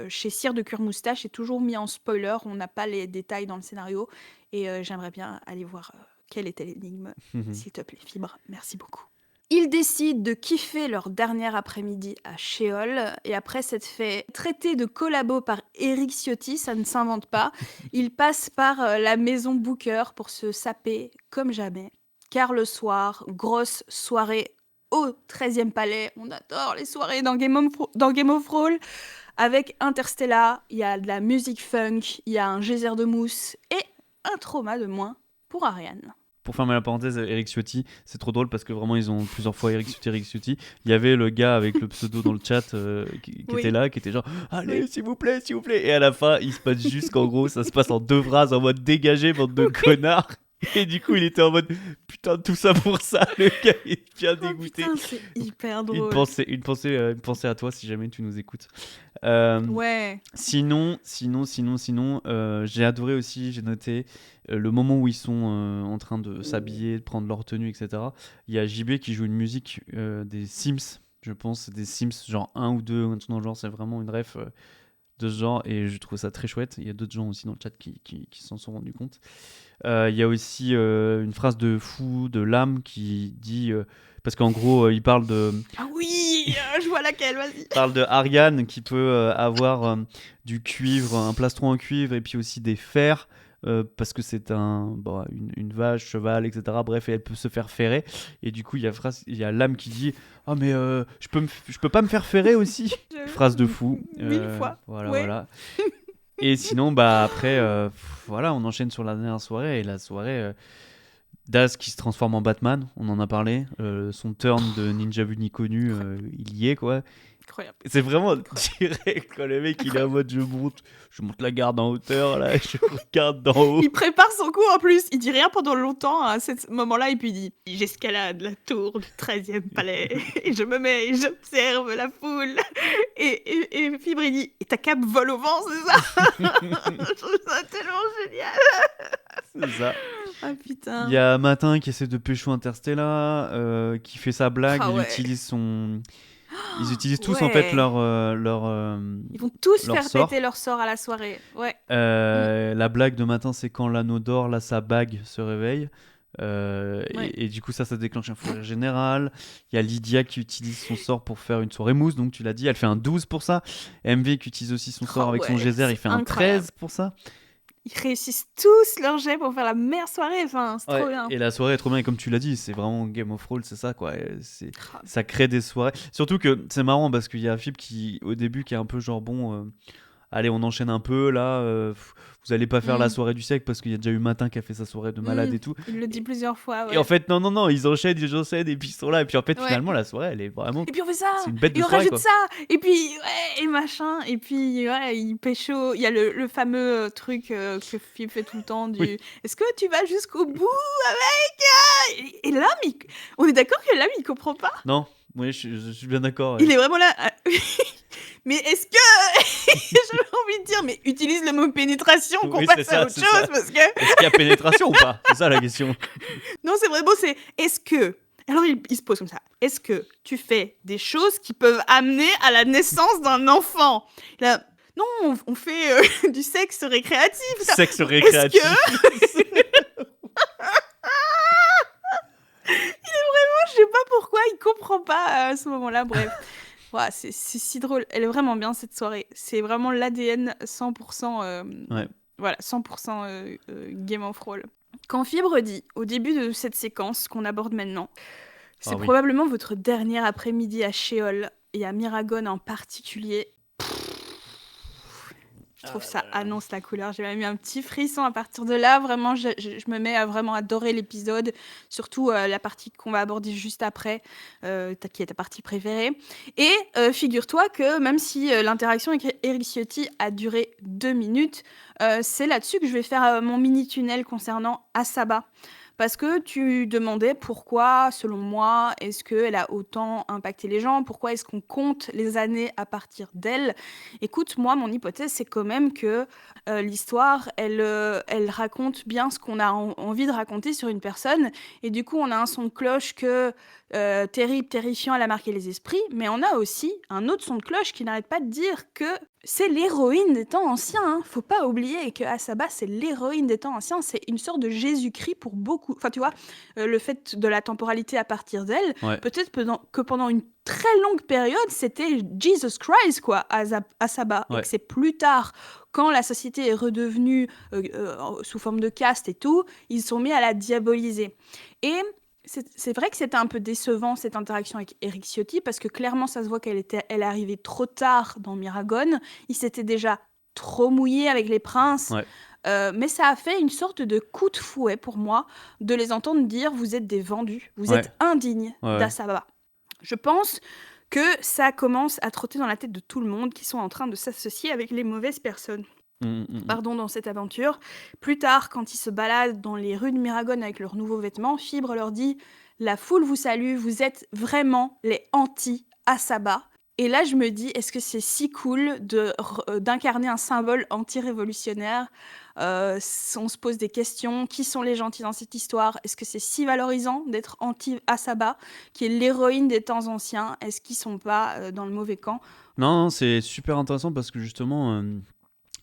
chez Cire de Cuire-Moustache est toujours mis en spoiler. On n'a pas les détails dans le scénario. Et j'aimerais bien aller voir quelle était l'énigme. S'il te plaît, Fibre. Merci beaucoup. Ils décident de kiffer leur dernier après-midi à Sheol, et après s'être fait traiter de collabo par Eric Ciotti, ça ne s'invente pas, ils passent par la maison Booker pour se saper comme jamais. Car le soir, grosse soirée au 13e palais, on adore les soirées dans Game of Thrones, avec Interstellar, il y a de la musique funk, il y a un geyser de mousse, et un trauma de moins pour Ariane. pour fermer la parenthèse, Eric Ciotti, c'est trop drôle parce que vraiment ils ont plusieurs fois Eric Ciotti. Il y avait le gars avec le pseudo dans le chat qui Oui. était là, qui était genre allez Oui. s'il vous plaît. Et à la fin il se passe juste qu'en gros ça se passe en 2 phrases en mode dégagé bande de connards. Et du coup il était en mode putain tout ça pour ça, le gars est bien Oh dégoûté. putain, c'est hyper Une drôle. pensée à toi si jamais tu nous écoutes. Ouais. Sinon, j'ai adoré aussi, j'ai noté le moment où ils sont en train de s'habiller, de prendre leur tenue, etc. Il y a JB qui joue une musique des Sims, je pense, des Sims genre 1 ou 2, ou un truc dans le genre, c'est vraiment une ref de ce genre et je trouve ça très chouette. Il y a d'autres gens aussi dans le chat qui s'en sont rendus compte. Il y a aussi une phrase de fou de Lame qui dit parce qu'en gros il parle de Ah oui, je vois laquelle, vas-y. parle de Ariane qui peut avoir du cuivre, un plastron en cuivre et puis aussi des fers parce que c'est une vache, cheval, etc. Bref, et elle peut se faire ferrer. Et du coup, il y a Lame qui dit ah mais je peux pas me faire ferrer aussi. Phrase de fou. 1000 fois. Voilà, Ouais. voilà. Et sinon, après, voilà, on enchaîne sur la dernière soirée. Et la soirée, Daz qui se transforme en Batman, on en a parlé. Son turn de ninja vu ni connu, il y est quoi. Incroyable. C'est vraiment direct quand le mec il est en mode je monte la garde en hauteur là, je regarde d'en haut. Il prépare son coup en plus, il dit rien pendant longtemps à ce moment-là et puis il dit « J'escalade la tour du 13e palais et je me mets et j'observe la foule. » Et Fibre il dit « Et ta cape vole au vent, c'est ça ?» Je trouve ça tellement génial. C'est ça. Ah putain. Il y a Matin qui essaie de pécho Interstellar, qui fait sa blague, Ah il ouais. utilise son... Ils utilisent tous en fait Ouais. leur Ils vont tous leur faire sort. péter leur sort à la soirée. Ouais. La blague de Matin, c'est quand l'anneau d'or, là, sa bague se réveille. Ouais. Et du coup, ça déclenche un fou rire général. Il y a Lydia qui utilise son sort pour faire une soirée mousse, donc tu l'as dit, elle fait un 12 pour ça. MV qui utilise aussi son sort avec son ouais, geyser, il fait un incroyable. 13 pour ça. Ils réussissent tous leur jet pour faire la meilleure soirée. Enfin, c'est trop bien. Et la soirée est trop bien, et comme tu l'as dit, c'est vraiment Game of Thrones, c'est ça quoi. Ah. Ça crée des soirées. Surtout que c'est marrant parce qu'il y a Fib qui, au début, qui est un peu genre bon. Allez, on enchaîne un peu là. Vous allez pas faire la soirée du siècle parce qu'il y a déjà eu Matin qui a fait sa soirée de malade et tout. Il le dit plusieurs fois. Ouais. Et en fait, non, ils enchaînent et puis ils sont là. Et puis en fait, finalement, la soirée, elle est vraiment. Et puis on fait ça. C'est une bête de et on soirée, rajoute quoi. ça. Et puis, ouais, et machin. Et puis, ouais, il pécho. Il y a le fameux truc que Phil fait tout le temps du Oui. Est-ce que tu vas jusqu'au bout avec Et là, on est d'accord que l'âme, il comprend pas. Non, oui, je suis bien d'accord. Il est vraiment là. Mais est-ce que j'avais envie de dire, mais utilise le mot pénétration qu'on passe à autre chose parce que. Est-ce qu'il y a pénétration ou pas? C'est ça la question. Non, c'est vraiment, c'est est-ce que. Alors il se pose comme ça. Est-ce que tu fais des choses qui peuvent amener à la naissance d'un enfant? Là, non, on fait du sexe récréatif. Sexe récréatif. Est-ce que. Il est vraiment, je sais pas pourquoi, il comprend pas à ce moment-là. Bref. Ouais, c'est si drôle. Elle est vraiment bien cette soirée. C'est vraiment l'ADN 100%. Ouais. Voilà, 100% Game of Thrones. Quand Fibre dit, au début de cette séquence qu'on aborde maintenant, c'est probablement votre dernier après-midi à Sheol et à Miragon en particulier. Je trouve ça annonce la couleur. J'ai même eu un petit frisson à partir de là. Vraiment, je me mets à vraiment adorer l'épisode. Surtout la partie qu'on va aborder juste après, qui est ta partie préférée. Et figure-toi que même si l'interaction avec Eric Ciotti a duré 2 minutes, c'est là-dessus que je vais faire mon mini-tunnel concernant Asaba. Parce que tu demandais pourquoi, selon moi, est-ce qu'elle a autant impacté les gens? Pourquoi est-ce qu'on compte les années à partir d'elle? Écoute, moi, mon hypothèse, c'est quand même que l'histoire, elle raconte bien ce qu'on a envie de raconter sur une personne. Et du coup, on a un son de cloche que terrible, terrifiant, elle a marqué les esprits. Mais on a aussi un autre son de cloche qui n'arrête pas de dire que c'est l'héroïne des temps anciens. Hein. Faut pas oublier que Asaba, c'est l'héroïne des temps anciens. C'est une sorte de Jésus-Christ pour beaucoup. Enfin, tu vois, le fait de la temporalité à partir d'elle, peut-être que pendant une très longue période, c'était Jesus Christ, quoi, Asaba. Et que c'est plus tard, quand la société est redevenue sous forme de caste et tout, ils sont mis à la diaboliser. Et c'est vrai que c'était un peu décevant cette interaction avec Eric Ciotti parce que clairement ça se voit qu'elle est arrivée trop tard dans Miragon. Il s'était déjà trop mouillé avec les princes. Mais ça a fait une sorte de coup de fouet pour moi de les entendre dire: «Vous êtes des vendus, vous Ouais, êtes indignes ouais, ouais. d'Asaba». Je pense que ça commence à trotter dans la tête de tout le monde qui sont en train de s'associer avec les mauvaises personnes. Mm. Pardon, dans cette aventure. Plus tard, quand ils se baladent dans les rues de Miragone avec leurs nouveaux vêtements, Fibre leur dit: «La foule vous salue, vous êtes vraiment les anti-Asaba». Et là, je me dis, est-ce que c'est si cool d'incarner un symbole anti-révolutionnaire? On se pose des questions. Qui sont les gentils dans cette histoire? Est-ce que c'est si valorisant d'être anti-Asaba, qui est l'héroïne des temps anciens? Est-ce qu'ils sont pas dans le mauvais camp? Non, non, c'est super intéressant parce que justement,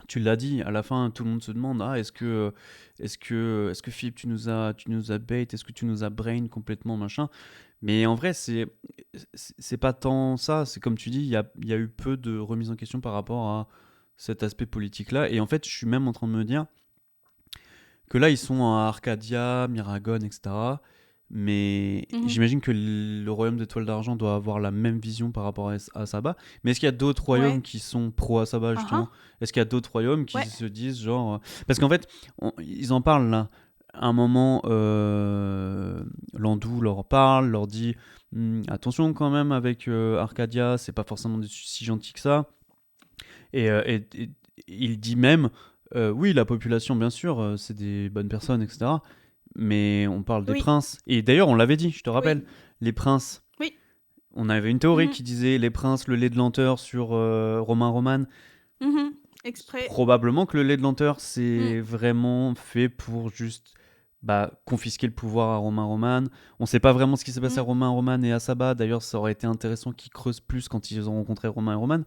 tu l'as dit, à la fin, tout le monde se demande, ah, est-ce que Philippe, tu nous as bait, est-ce que tu nous as brain complètement, machin. Mais en vrai, c'est pas tant ça. C'est comme tu dis, il y a eu peu de remise en question par rapport à cet aspect politique-là. Et en fait, je suis même en train de me dire que là, ils sont à Arcadia, Miragone, etc. Mais Mhm. j'imagine que le royaume d'étoiles d'argent doit avoir la même vision par rapport à Saba. Mais est-ce qu'il y a d'autres royaumes Ouais. qui sont pro-Asaba, Ah ah. justement? Est-ce qu'il y a d'autres royaumes qui Ouais. se disent genre. Parce qu'en fait, ils en parlent là. À un moment, Landou leur parle, leur dit attention quand même avec Arcadia, c'est pas forcément si gentil que ça. Et il dit même oui, la population, bien sûr, c'est des bonnes personnes, etc. Mais on parle des Oui. princes. Et d'ailleurs, on l'avait dit, je te rappelle, Oui. les princes. Oui. On avait une théorie Mhm. qui disait les princes, le lait de lenteur sur Romain Roman. Mhm. Exprès. Probablement que le lait de lenteur, Mm. c'est vraiment fait pour juste confisquer le pouvoir à Romain Roman. On sait pas vraiment ce qui s'est passé à Mm. Romain Roman et à Saba. D'ailleurs, ça aurait été intéressant qu'ils creusent plus quand ils ont rencontré Romain et Roman,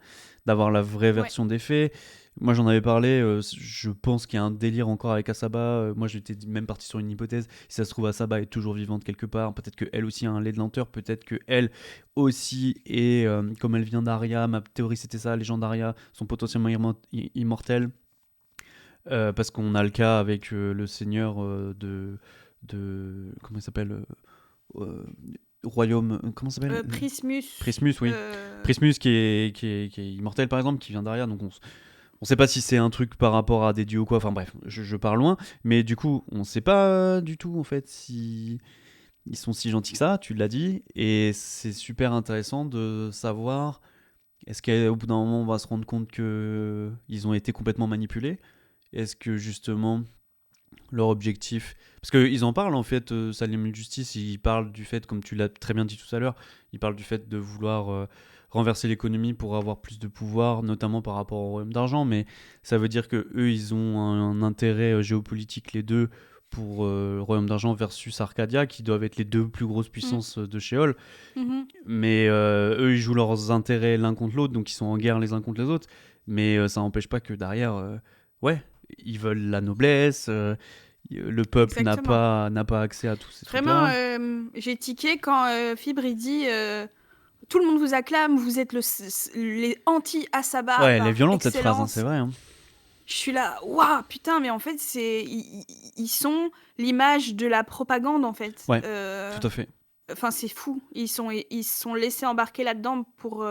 d'avoir la vraie Ouais. version des faits. Moi, j'en avais parlé. Je pense qu'il y a un délire encore avec Asaba. Moi, j'étais même parti sur une hypothèse. Si ça se trouve, Asaba est toujours vivante quelque part. Peut-être qu'elle aussi a un lait de lenteur. Peut-être qu'elle aussi est, comme elle vient d'Aria, ma théorie c'était ça, les gens d'Aria sont potentiellement immortels. Parce qu'on a le cas avec le seigneur comment il s'appelle euh, Royaume. Comment ça s'appelle Prismus. Prismus, oui. Prismus qui est immortel par exemple, qui vient d'Aria. Donc on sait pas si c'est un truc par rapport à des dieux ou quoi. Enfin bref, je pars loin. Mais du coup, on sait pas du tout en fait si ils sont si gentils que ça, tu l'as dit. Et c'est super intéressant de savoir est-ce qu'au bout d'un moment on va se rendre compte que ils ont été complètement manipulés. Est-ce que justement leur objectif. Parce qu'ils en parlent en fait, Salim El Justice, ils parlent du fait, comme tu l'as très bien dit tout à l'heure, ils parlent du fait de vouloir renverser l'économie pour avoir plus de pouvoir, notamment par rapport au royaume d'argent, mais ça veut dire que eux ils ont un intérêt géopolitique, les deux, pour le royaume d'argent versus Arcadia, qui doivent être les deux plus grosses Mm. puissances de Sheol. Mhm. Mais eux ils jouent leurs intérêts l'un contre l'autre, donc ils sont en guerre les uns contre les autres. Mais ça n'empêche pas que derrière, ouais, ils veulent la noblesse, le peuple n'a Exactement. pas, n'a pas accès à tous ces Vraiment, trucs-là. j'ai tiqué quand Fibre il dit tout le monde vous acclame, vous êtes les anti-Asaba Ouais, elle est par violente cette phrase, hein, c'est excellence. vrai. Hein. Je suis là, waouh, putain, mais en fait, ils sont l'image de la propagande, en fait. Ouais, tout à fait. Enfin, c'est fou. Ils se sont laissés embarquer là-dedans pour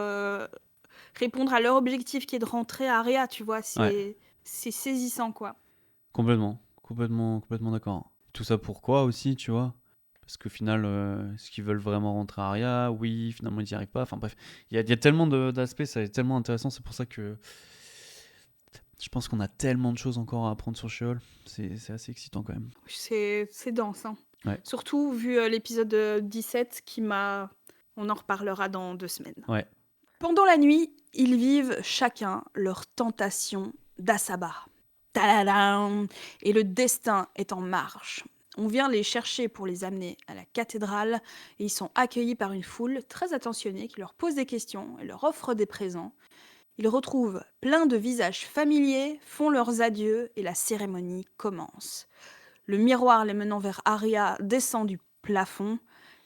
répondre à leur objectif qui est de rentrer à Aria, tu vois. Ouais, C'est saisissant, quoi. complètement. Complètement, complètement d'accord. Tout ça pourquoi aussi, tu vois? Parce qu'au final, est-ce qu'ils veulent vraiment rentrer à Aria? Oui, finalement, ils n'y arrivent pas. Enfin bref, il y a tellement d'aspects, ça est tellement intéressant. C'est pour ça que je pense qu'on a tellement de choses encore à apprendre sur Sheol. C'est assez excitant quand même. C'est dense, hein. Ouais, Surtout vu l'épisode 17 qui m'a... On en reparlera dans 2 semaines. ouais. Pendant la nuit, ils vivent chacun leur tentation d'Asaba. Tadadam. Et le destin est en marche. On vient les chercher pour les amener à la cathédrale et ils sont accueillis par une foule très attentionnée qui leur pose des questions et leur offre des présents. Ils retrouvent plein de visages familiers, font leurs adieux et la cérémonie commence. Le miroir les menant vers Aria descend du plafond.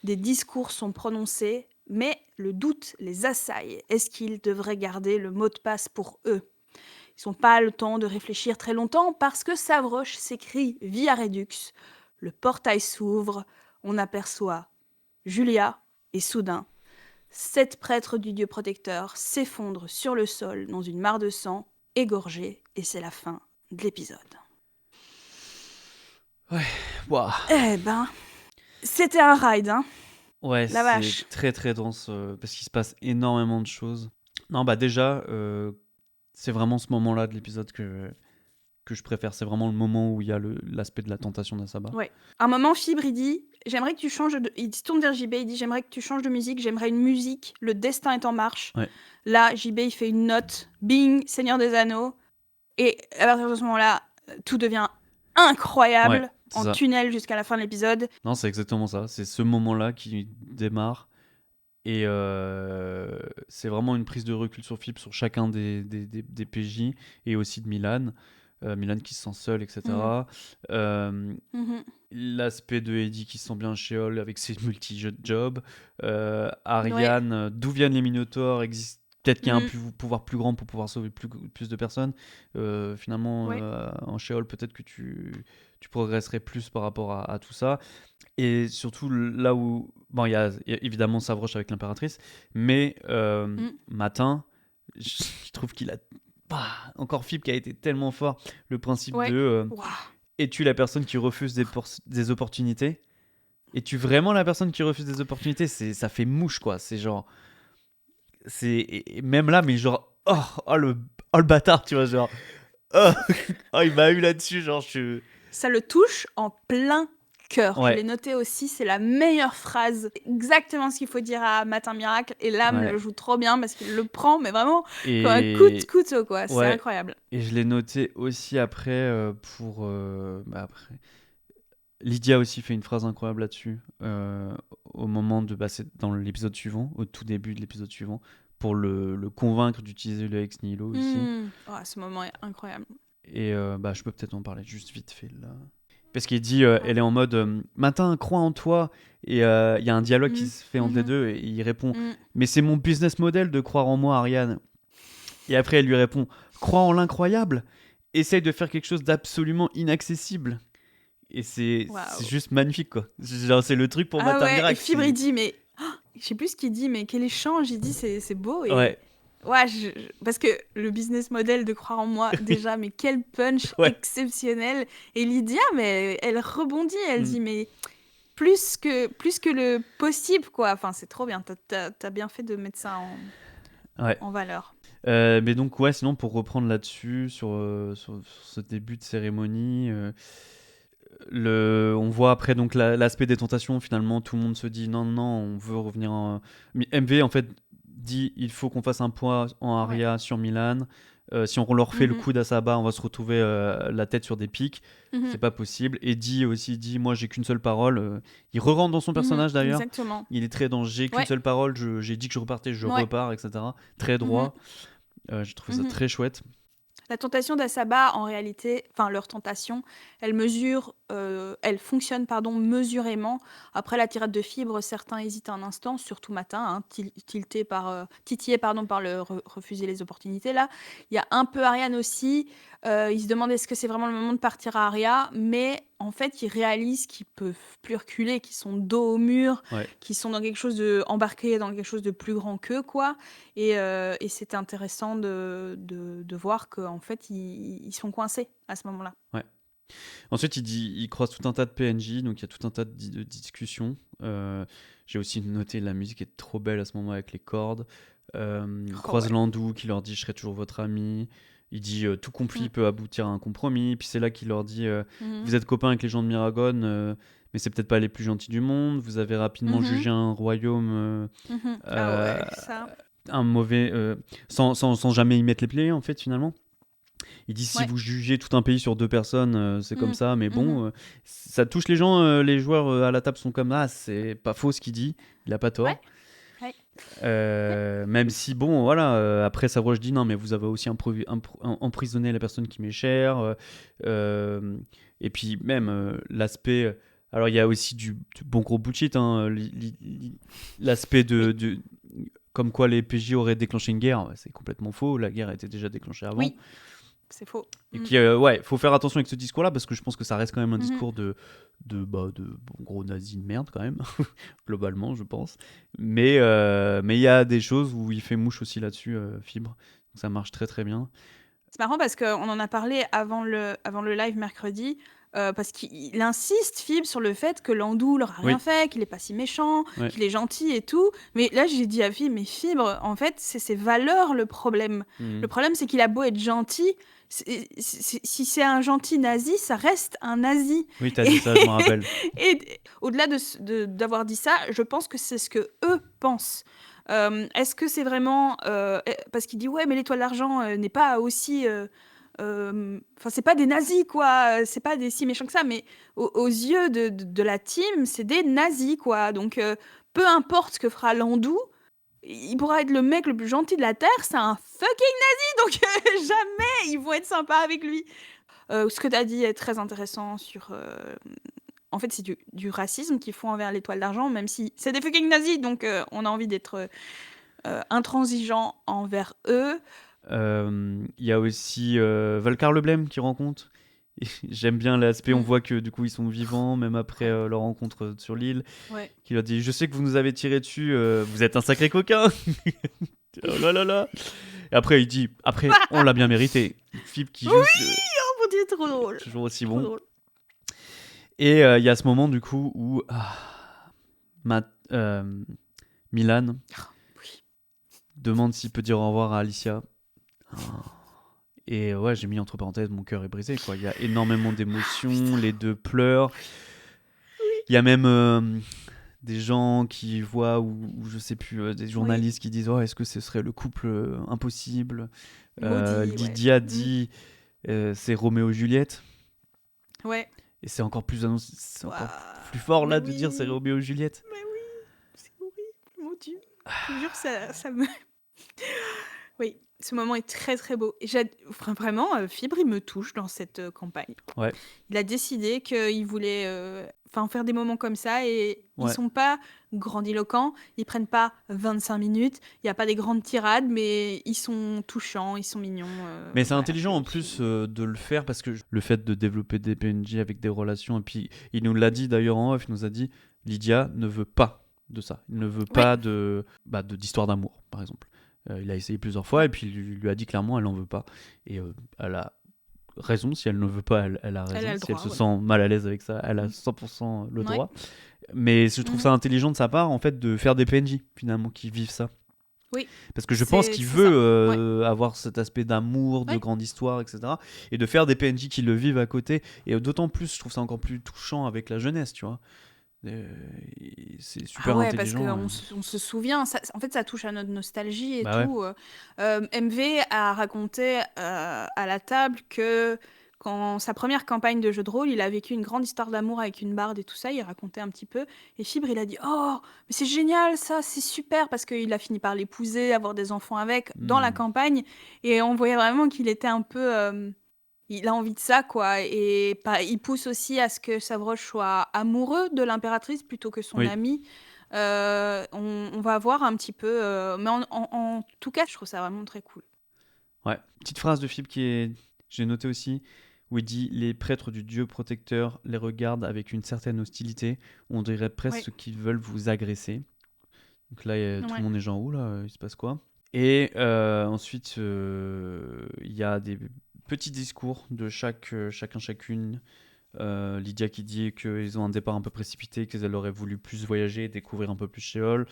Des discours sont prononcés, mais le doute les assaille. Est-ce qu'ils devraient garder le mot de passe pour eux? Ils n'ont pas le temps de réfléchir très longtemps parce que Savroche s'écrie via Redux. Le portail s'ouvre, on aperçoit Julia et soudain, 7 prêtres du dieu protecteur s'effondrent sur le sol dans une mare de sang, égorgés, et c'est la fin de l'épisode. Ouah. Eh ben, c'était un ride, hein. Ouais, La vache. c'est très très dense parce qu'il se passe énormément de choses. Non, bah déjà, c'est vraiment ce moment-là de l'épisode que je préfère. C'est vraiment le moment où il y a l'aspect de la tentation d'Asaba. Ouais. À un moment, Fibre, il dit j'aimerais que tu changes de. Il se tourne vers JB, il dit j'aimerais que tu changes de musique, j'aimerais une musique, le destin est en marche. Ouais. Là, JB, il fait une note, bing, Seigneur des Anneaux. Et à partir de ce moment-là, tout devient incroyable, Ouais, c'est en ça. tunnel jusqu'à la fin de l'épisode. Non, c'est exactement ça. C'est ce moment-là qui démarre. Et c'est vraiment une prise de recul sur Philippe, sur chacun des PJ et aussi de Milan. Milan qui se sent seul, etc. Mhm. L'aspect de Eddie qui se sent bien chez Hall avec ses multi-jobs. Ariane, d'où viennent les Minotaurs, existe. Peut-être qu'il y a un pouvoir plus grand pour pouvoir sauver plus de personnes. Finalement, en Sheol, peut-être que tu progresserais plus par rapport à tout ça. Et surtout, là où. Bon, il y a évidemment Savroche avec l'impératrice, mais Matin, je trouve qu'il a. Encore Philippe qui a été tellement fort. Le principe de. Es-tu la personne qui refuse des opportunités? Es-tu vraiment la personne qui refuse des opportunités? Ça fait mouche, quoi. C'est genre. Et même là, mais genre. Oh le bâtard, tu vois, genre. Il m'a eu là-dessus, genre, Ça le touche en plein cœur. Ouais. Je l'ai noté aussi, c'est la meilleure phrase. Exactement ce qu'il faut dire à Matin Miracle. Et Lame le joue trop bien parce qu'il le prend, mais vraiment comme un coup de couteau, quoi. C'est incroyable. Et je l'ai noté aussi après pour. Après. Lydia aussi fait une phrase incroyable là-dessus. Au moment de. C'est dans l'épisode suivant, au tout début de l'épisode suivant, pour le convaincre d'utiliser le ex nihilo aussi. Ce moment est incroyable. Et je peux peut-être en parler juste vite fait là. Parce qu'il dit, elle est en mode Matin, crois en toi. Et il y a un dialogue qui se fait entre les deux et il répond mais c'est mon business model de croire en moi, Ariane. Et après, elle lui répond crois en l'incroyable. Essaye de faire quelque chose d'absolument inaccessible. Et c'est juste magnifique, quoi. Genre, c'est le truc pour Matin Miracle. Et Fibre, il dit mais je sais plus ce qu'il dit, mais quel échange. Il dit c'est beau. Et... Ouais, parce que le business model de croire en moi, déjà, mais quel punch exceptionnel. Et Lydia, mais elle rebondit, elle dit, mais plus que le possible, quoi. Enfin, c'est trop bien, t'as bien fait de mettre ça en valeur. Mais donc, sinon, pour reprendre là-dessus, sur ce début de cérémonie, on voit après donc l'aspect des tentations. Finalement, tout le monde se dit non, on veut revenir Mais MV, en fait, dit il faut qu'on fasse un point en Aria sur Milan. Si on leur fait le coup d'Asaba, on va se retrouver la tête sur des pics. C'est pas possible. Eddie aussi dit moi j'ai qu'une seule parole. Il re-rentre dans son personnage d'ailleurs. Exactement. Il est très dans j'ai qu'une seule parole. J'ai dit que je repartais, je repars, etc. Très droit. J'ai trouvé ça très chouette. La tentation d'Asaba, en réalité, enfin leur tentation, elle fonctionne mesurément. Après la tirade de Fibre, certains hésitent un instant, surtout Matin, titillé par le refuser les opportunités. Là, il y a un peu Ariane aussi. Ils se demandent est-ce que c'est vraiment le moment de partir à Aria, mais en fait, ils réalisent qu'ils peuvent plus reculer, qu'ils sont dos au mur, qu'ils sont embarqués dans quelque chose de plus grand qu'eux, quoi. Et c'est intéressant de voir qu'en fait, ils sont coincés à ce moment-là. Ouais. Ensuite, il croise tout un tas de PNJ, donc il y a tout un tas de discussions. J'ai aussi noté la musique est trop belle à ce moment avec les cordes. Il croise Landou qui leur dit « Je serai toujours votre ami ». Il dit « Tout conflit peut aboutir à un compromis ». Puis c'est là qu'il leur dit « Vous êtes copains avec les gens de Miragon, mais c'est peut-être pas les plus gentils du monde. Vous avez rapidement jugé un royaume un mauvais... sans jamais y mettre les pieds, en fait, finalement ». Il dit si vous jugez tout un pays sur 2 personnes, c'est comme ça, mais bon, ça touche les gens, les joueurs à la table sont comme c'est pas faux ce qu'il dit, il a pas tort. Même si bon, voilà, après Savroche dit non, mais vous avez aussi emprisonné la personne qui m'est chère, et puis même l'aspect. Alors il y a aussi du bon gros bullshit, l'aspect de comme quoi les PJ auraient déclenché une guerre, c'est complètement faux. La guerre a été déjà déclenchée avant. Oui. C'est faux. Et puis, faut faire attention avec ce discours-là parce que je pense que ça reste quand même un discours de gros nazis de merde quand même, globalement, je pense. Mais il y a des choses où il fait mouche aussi là-dessus, Fibre. Donc ça marche très très bien. C'est marrant parce qu'on en a parlé avant le live mercredi, parce qu'il insiste, Phoebe, sur le fait que Landau leur a rien Oui, fait, qu'il est pas si méchant, ouais. qu'il est gentil et tout. Mais là, j'ai dit à Phoebe, mais Fibre, en fait, c'est ses valeurs le problème. Le Mhm. problème, c'est qu'il a beau être gentil, si c'est un gentil nazi, ça reste un nazi. Oui, t'as Et, dit ça, je me rappelle. et au-delà d'avoir dit ça, je pense que c'est ce que eux pensent. Est-ce que c'est vraiment parce qu'il dit ouais, mais l'étoile d'argent n'est pas aussi enfin c'est pas des nazis quoi, c'est pas des si méchants que ça, mais aux yeux de la team c'est des nazis quoi, donc peu importe ce que fera Landau, il pourra être le mec le plus gentil de la terre, c'est un fucking nazi, donc jamais ils vont être sympas avec lui. Ce que tu as dit est très intéressant sur en fait, c'est du racisme qu'ils font envers l'étoile d'argent, même si c'est des fucking nazis, donc on a envie d'être intransigeant envers eux. Il y a aussi Valcar Leblem qui rencontre. Et j'aime bien l'aspect, on Mm. voit que du coup ils sont vivants, même après Ouais. leur rencontre sur l'île. Ouais. Qui leur dit: Je sais que vous nous avez tiré dessus, vous êtes un sacré coquin. Oh là là là. Et après, il dit: Après, on l'a bien mérité. Philippe qui Oui, juste. oh mon dieu, trop drôle. Toujours aussi Trop bon. drôle. Et il y a ce moment du coup où Milan Oui. demande s'il peut dire au revoir à Alicia. Et ouais, j'ai mis entre parenthèses, mon cœur est brisé, quoi. Il y a énormément d'émotions, les deux pleurent. Il y a même des gens qui voient, ou je sais plus, des Oui. journalistes qui disent: Oh, est-ce que ce serait le couple impossible? Maudit, ouais. Lydia dit c'est Roméo et Juliette. Ouais. Et c'est encore plus annoncé, c'est encore plus Waouh. fort Mais là de dire c'est oui. Roméo et Juliette. Mais oui. C'est horrible, mon dieu. Je te jure, ça me. Oui, ce moment est très très beau. Et vraiment, Fibre, il me touche dans cette campagne. Ouais, Il a décidé qu'il voulait faire des moments comme ça et ils ouais. sont pas grandiloquents, ils prennent pas 25 minutes, il n'y a pas des grandes tirades, mais ils sont touchants, ils sont mignons. Mais c'est Voilà, intelligent en plus de le faire parce que le fait de développer des PNJ avec des relations, et puis il nous l'a dit d'ailleurs en off, il nous a dit: Lydia ne veut pas de ça. Il ne veut Ouais, pas d'histoire d'amour, par exemple. Il a essayé plusieurs fois ouais. et puis il lui a dit clairement elle n'en veut pas. Et elle a raison, si elle ne veut pas, elle a Elle a raison. le Si elle droit, se ouais. sent mal à l'aise avec ça, elle a Mm. 100% le Ouais. droit. Mais je trouve Mhm. ça intelligent de sa part, en fait, de faire des PNJ, finalement, qui vivent ça. Oui, Parce que je pense c'est qu'il c'est veut ça. Ouais. avoir cet aspect d'amour, de Ouais. grande histoire, etc. Et de faire des PNJ qui le vivent à côté. Et d'autant plus, je trouve ça encore plus touchant avec la jeunesse, tu vois. Euh, c'est Ah super ouais, parce intelligent. qu'on se souvient, en fait, ça touche à notre nostalgie et Bah ouais. tout. MV a raconté à la table que quand sa première campagne de jeu de rôle, il a vécu une grande histoire d'amour avec une barde et tout ça, il racontait un petit peu. Et Fibre, il a dit: Oh, mais c'est génial ça, c'est super, parce qu'il a fini par l'épouser, avoir des enfants avec dans la Hmm. campagne. Et on voyait vraiment qu'il était un peu. Il a envie de ça, quoi. Et il pousse aussi à ce que Savroche soit amoureux de l'impératrice plutôt que son Oui. ami. On va voir un petit peu. Mais en tout cas, je trouve ça vraiment très cool. Ouais. Petite phrase de Philippe j'ai noté aussi, où il dit: Les prêtres du Dieu protecteur les regardent avec une certaine hostilité. On dirait Ouais, presque qu'ils veulent vous agresser. Donc là, tout le ouais. monde est genre: Ouh là, il se passe quoi? Et ensuite, il y a des petits discours de chacune. Lydia qui dit qu'ils ont un départ un peu précipité, qu'elle aurait voulu plus voyager, découvrir un peu plus Sheol.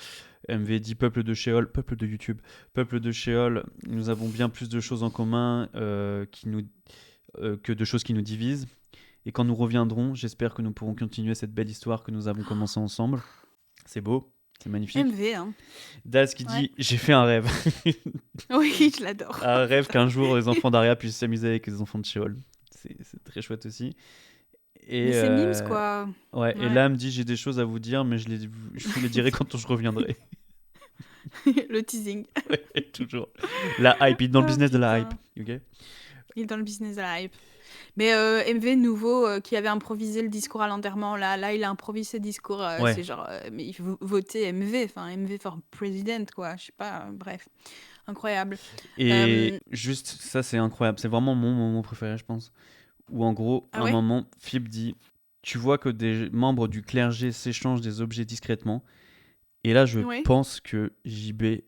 MV dit: Peuple de Sheol, peuple de YouTube, peuple de Sheol, nous avons bien plus de choses en commun que de choses qui nous divisent. Et quand nous reviendrons, j'espère que nous pourrons continuer cette belle histoire que nous avons commencée ensemble. C'est beau, c'est magnifique. MV, hein. Daz qui Ouais. dit: J'ai fait un rêve. Oui, je l'adore. Un rêve Je qu'un l'adore. jour les enfants d'Aria puissent s'amuser avec les enfants de Sheol. C'est très chouette aussi. Mais Et, c'est Mims, quoi. ouais, et Ouais. là, elle me dit: J'ai des choses à vous dire, mais je vous les dirai quand je reviendrai. Le teasing. Ouais, toujours. La hype, il est dans le Oh business de la hype. putain. Ok. Il est dans le business de la hype. Mais MV nouveau qui avait improvisé le discours à l'enterrement, là il a improvisé ses discours, Ouais. c'est genre, mais il faut voter MV, enfin MV for President, quoi, je sais pas, bref, incroyable. Euh, Et juste, ça, c'est incroyable. C'est vraiment mon moment préféré, je pense. Où en gros, ah un ouais? moment, Philippe dit: Tu vois que des membres du clergé s'échangent des objets discrètement. Et là, je Oui. pense que JB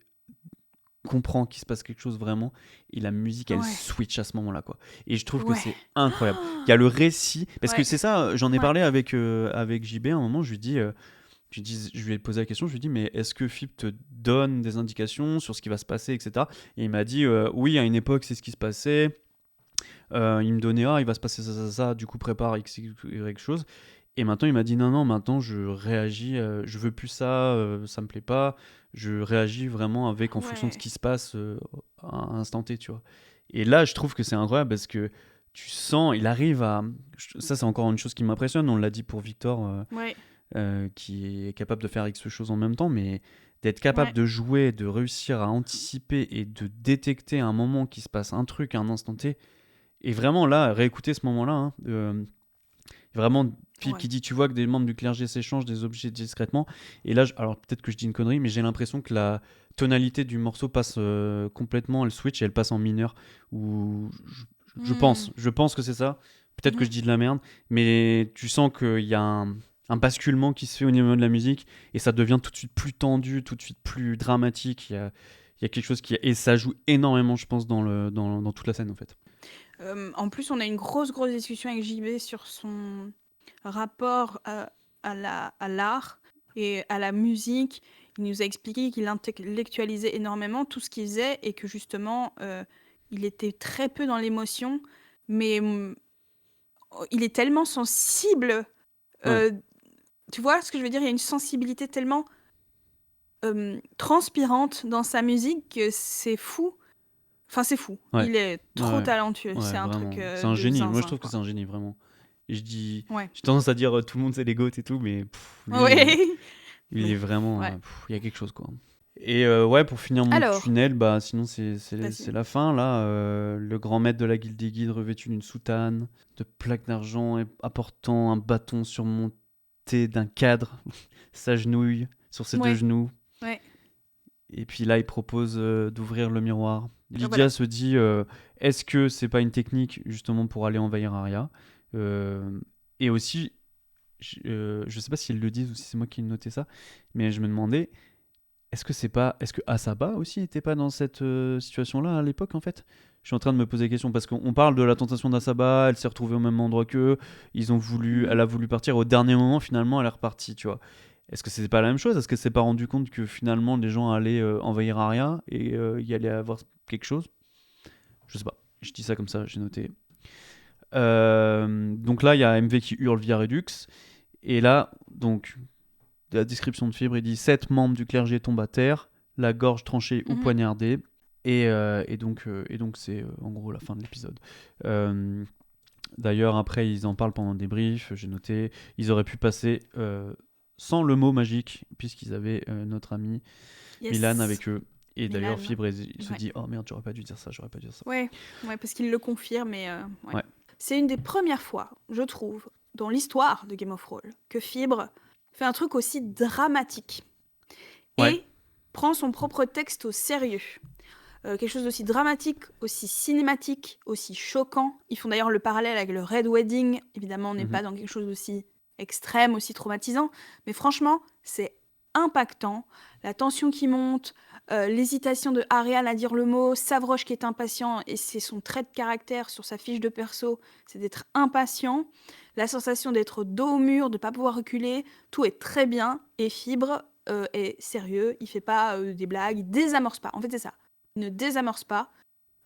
comprend qu'il se passe quelque chose vraiment, et la musique elle Ouais. switch à ce moment-là, quoi. Et je trouve que Ouais. c'est incroyable. Il y a le récit, parce que Ouais. c'est ça, j'en ai Ouais. parlé avec JB à un moment, je lui ai posé la question, je lui ai dit, mais est-ce que Fip te donne des indications sur ce qui va se passer, etc. Et il m'a dit, oui, à une époque, c'est ce qui se passait. Il me donnait, il va se passer ça, ça, ça, du coup, prépare X, Y chose. Et maintenant, il m'a dit, non, maintenant, je réagis, je veux plus ça, ça me plaît pas. Je réagis vraiment en fonction de ce Ouais. qui se passe à un instant T, tu vois. Et là, je trouve que c'est incroyable parce que tu sens, il arrive à. Ça, c'est encore une chose qui m'impressionne. On l'a dit pour Victor, Ouais. qui est capable de faire X choses en même temps, mais d'être capable Ouais. de jouer, de réussir à anticiper et de détecter à un moment qu'il se passe un truc à un instant T. Et vraiment là, réécouter ce moment-là, hein, vraiment, Philippe Ouais. qui dit, tu vois que des membres du clergé s'échangent des objets discrètement. Et là, alors peut-être que je dis une connerie, mais j'ai l'impression que la tonalité du morceau passe complètement, elle switch et elle passe en mineur. Ou je pense que c'est ça. Peut-être que je Mhm. dis de la merde, mais tu sens qu'il y a un basculement qui se fait au niveau de la musique et ça devient tout de suite plus tendu, tout de suite plus dramatique. Il y a quelque chose qui. Et ça joue énormément, je pense, dans toute la scène en fait. En plus, on a une grosse discussion avec JB sur son rapport à l'art et à la musique. Il nous a expliqué qu'il intellectualisait énormément tout ce qu'il faisait et que justement, il était très peu dans l'émotion, mais il est tellement sensible. Ouais, euh, Tu vois ce que je veux dire? Il y a une sensibilité tellement transpirante dans sa musique que c'est fou. Enfin, c'est fou. ouais, Il est trop ouais, talentueux. C'est ouais, un truc vraiment. C'est un de génie. Moi, je zinzin, trouve que quoi. c'est un génie, vraiment. Et Ouais. j'ai tendance à dire tout le monde c'est les goats et tout, mais lui, Ouais. il est vraiment. Ouais. Il y a quelque chose, quoi. Et ouais, pour finir mon Alors, tunnel, bah sinon c'est vas-y. la fin là. Le grand maître de la guilde des guides revêtu d'une soutane, de plaques d'argent et apportant un bâton surmonté d'un cadre, s'agenouille sur ses deux Ouais. genoux. Ouais. Et puis là, il propose d'ouvrir le miroir. Lydia Voilà. se dit, est-ce que c'est pas une technique justement pour aller envahir Arya? Et aussi, je sais pas si elles le disent ou si c'est moi qui ai noté ça, mais je me demandais, est-ce que Asaba aussi était pas dans cette situation-là à l'époque en fait? Je suis en train de me poser la question parce qu'on parle de la tentation d'Asaba, elle s'est retrouvée au même endroit qu'eux, elle Mhm. a voulu partir au dernier moment, finalement elle est repartie, tu vois. Est-ce que c'est pas la même chose? Est-ce qu'elle s'est pas rendu compte que finalement les gens allaient envahir Arya et y allait avoir quelque chose? Je sais pas. Je dis ça comme ça, j'ai noté. Donc là, il y a MV qui hurle via Redux. Et là, donc, la description de Fibre, il dit 7 membres du clergé tombent à terre, la gorge tranchée ou Mhm. poignardée. Et donc c'est en gros la fin de l'épisode. Euh, D'ailleurs, après, ils en parlent pendant des briefs. J'ai noté, ils auraient pu passer sans le mot magique, puisqu'ils avaient notre ami Milan Yes. avec eux. Et d'ailleurs, Milan. Fibre il se Ouais. dit, oh merde, j'aurais pas dû dire ça, j'aurais pas dû dire ça. Ouais. Ouais, parce qu'il le confirme, mais ouais. Ouais, C'est une des premières fois, je trouve, dans l'histoire de Game of Thrones, que Fibre fait un truc aussi dramatique ouais. et prend son propre texte au sérieux. Quelque chose d'aussi dramatique, aussi cinématique, aussi choquant. Ils font d'ailleurs le parallèle avec le Red Wedding. Évidemment, on n'est Mhm. pas dans quelque chose d'aussi extrême, aussi traumatisant. Mais franchement, c'est impactant. La tension qui monte, l'hésitation de Ariane à dire le mot, Savroche qui est impatient, et c'est son trait de caractère sur sa fiche de perso, c'est d'être impatient. La sensation d'être dos au mur, de ne pas pouvoir reculer, tout est très bien. Et Fibre est sérieux, il fait pas des blagues, il désamorce pas. En fait, c'est ça, ne désamorce pas.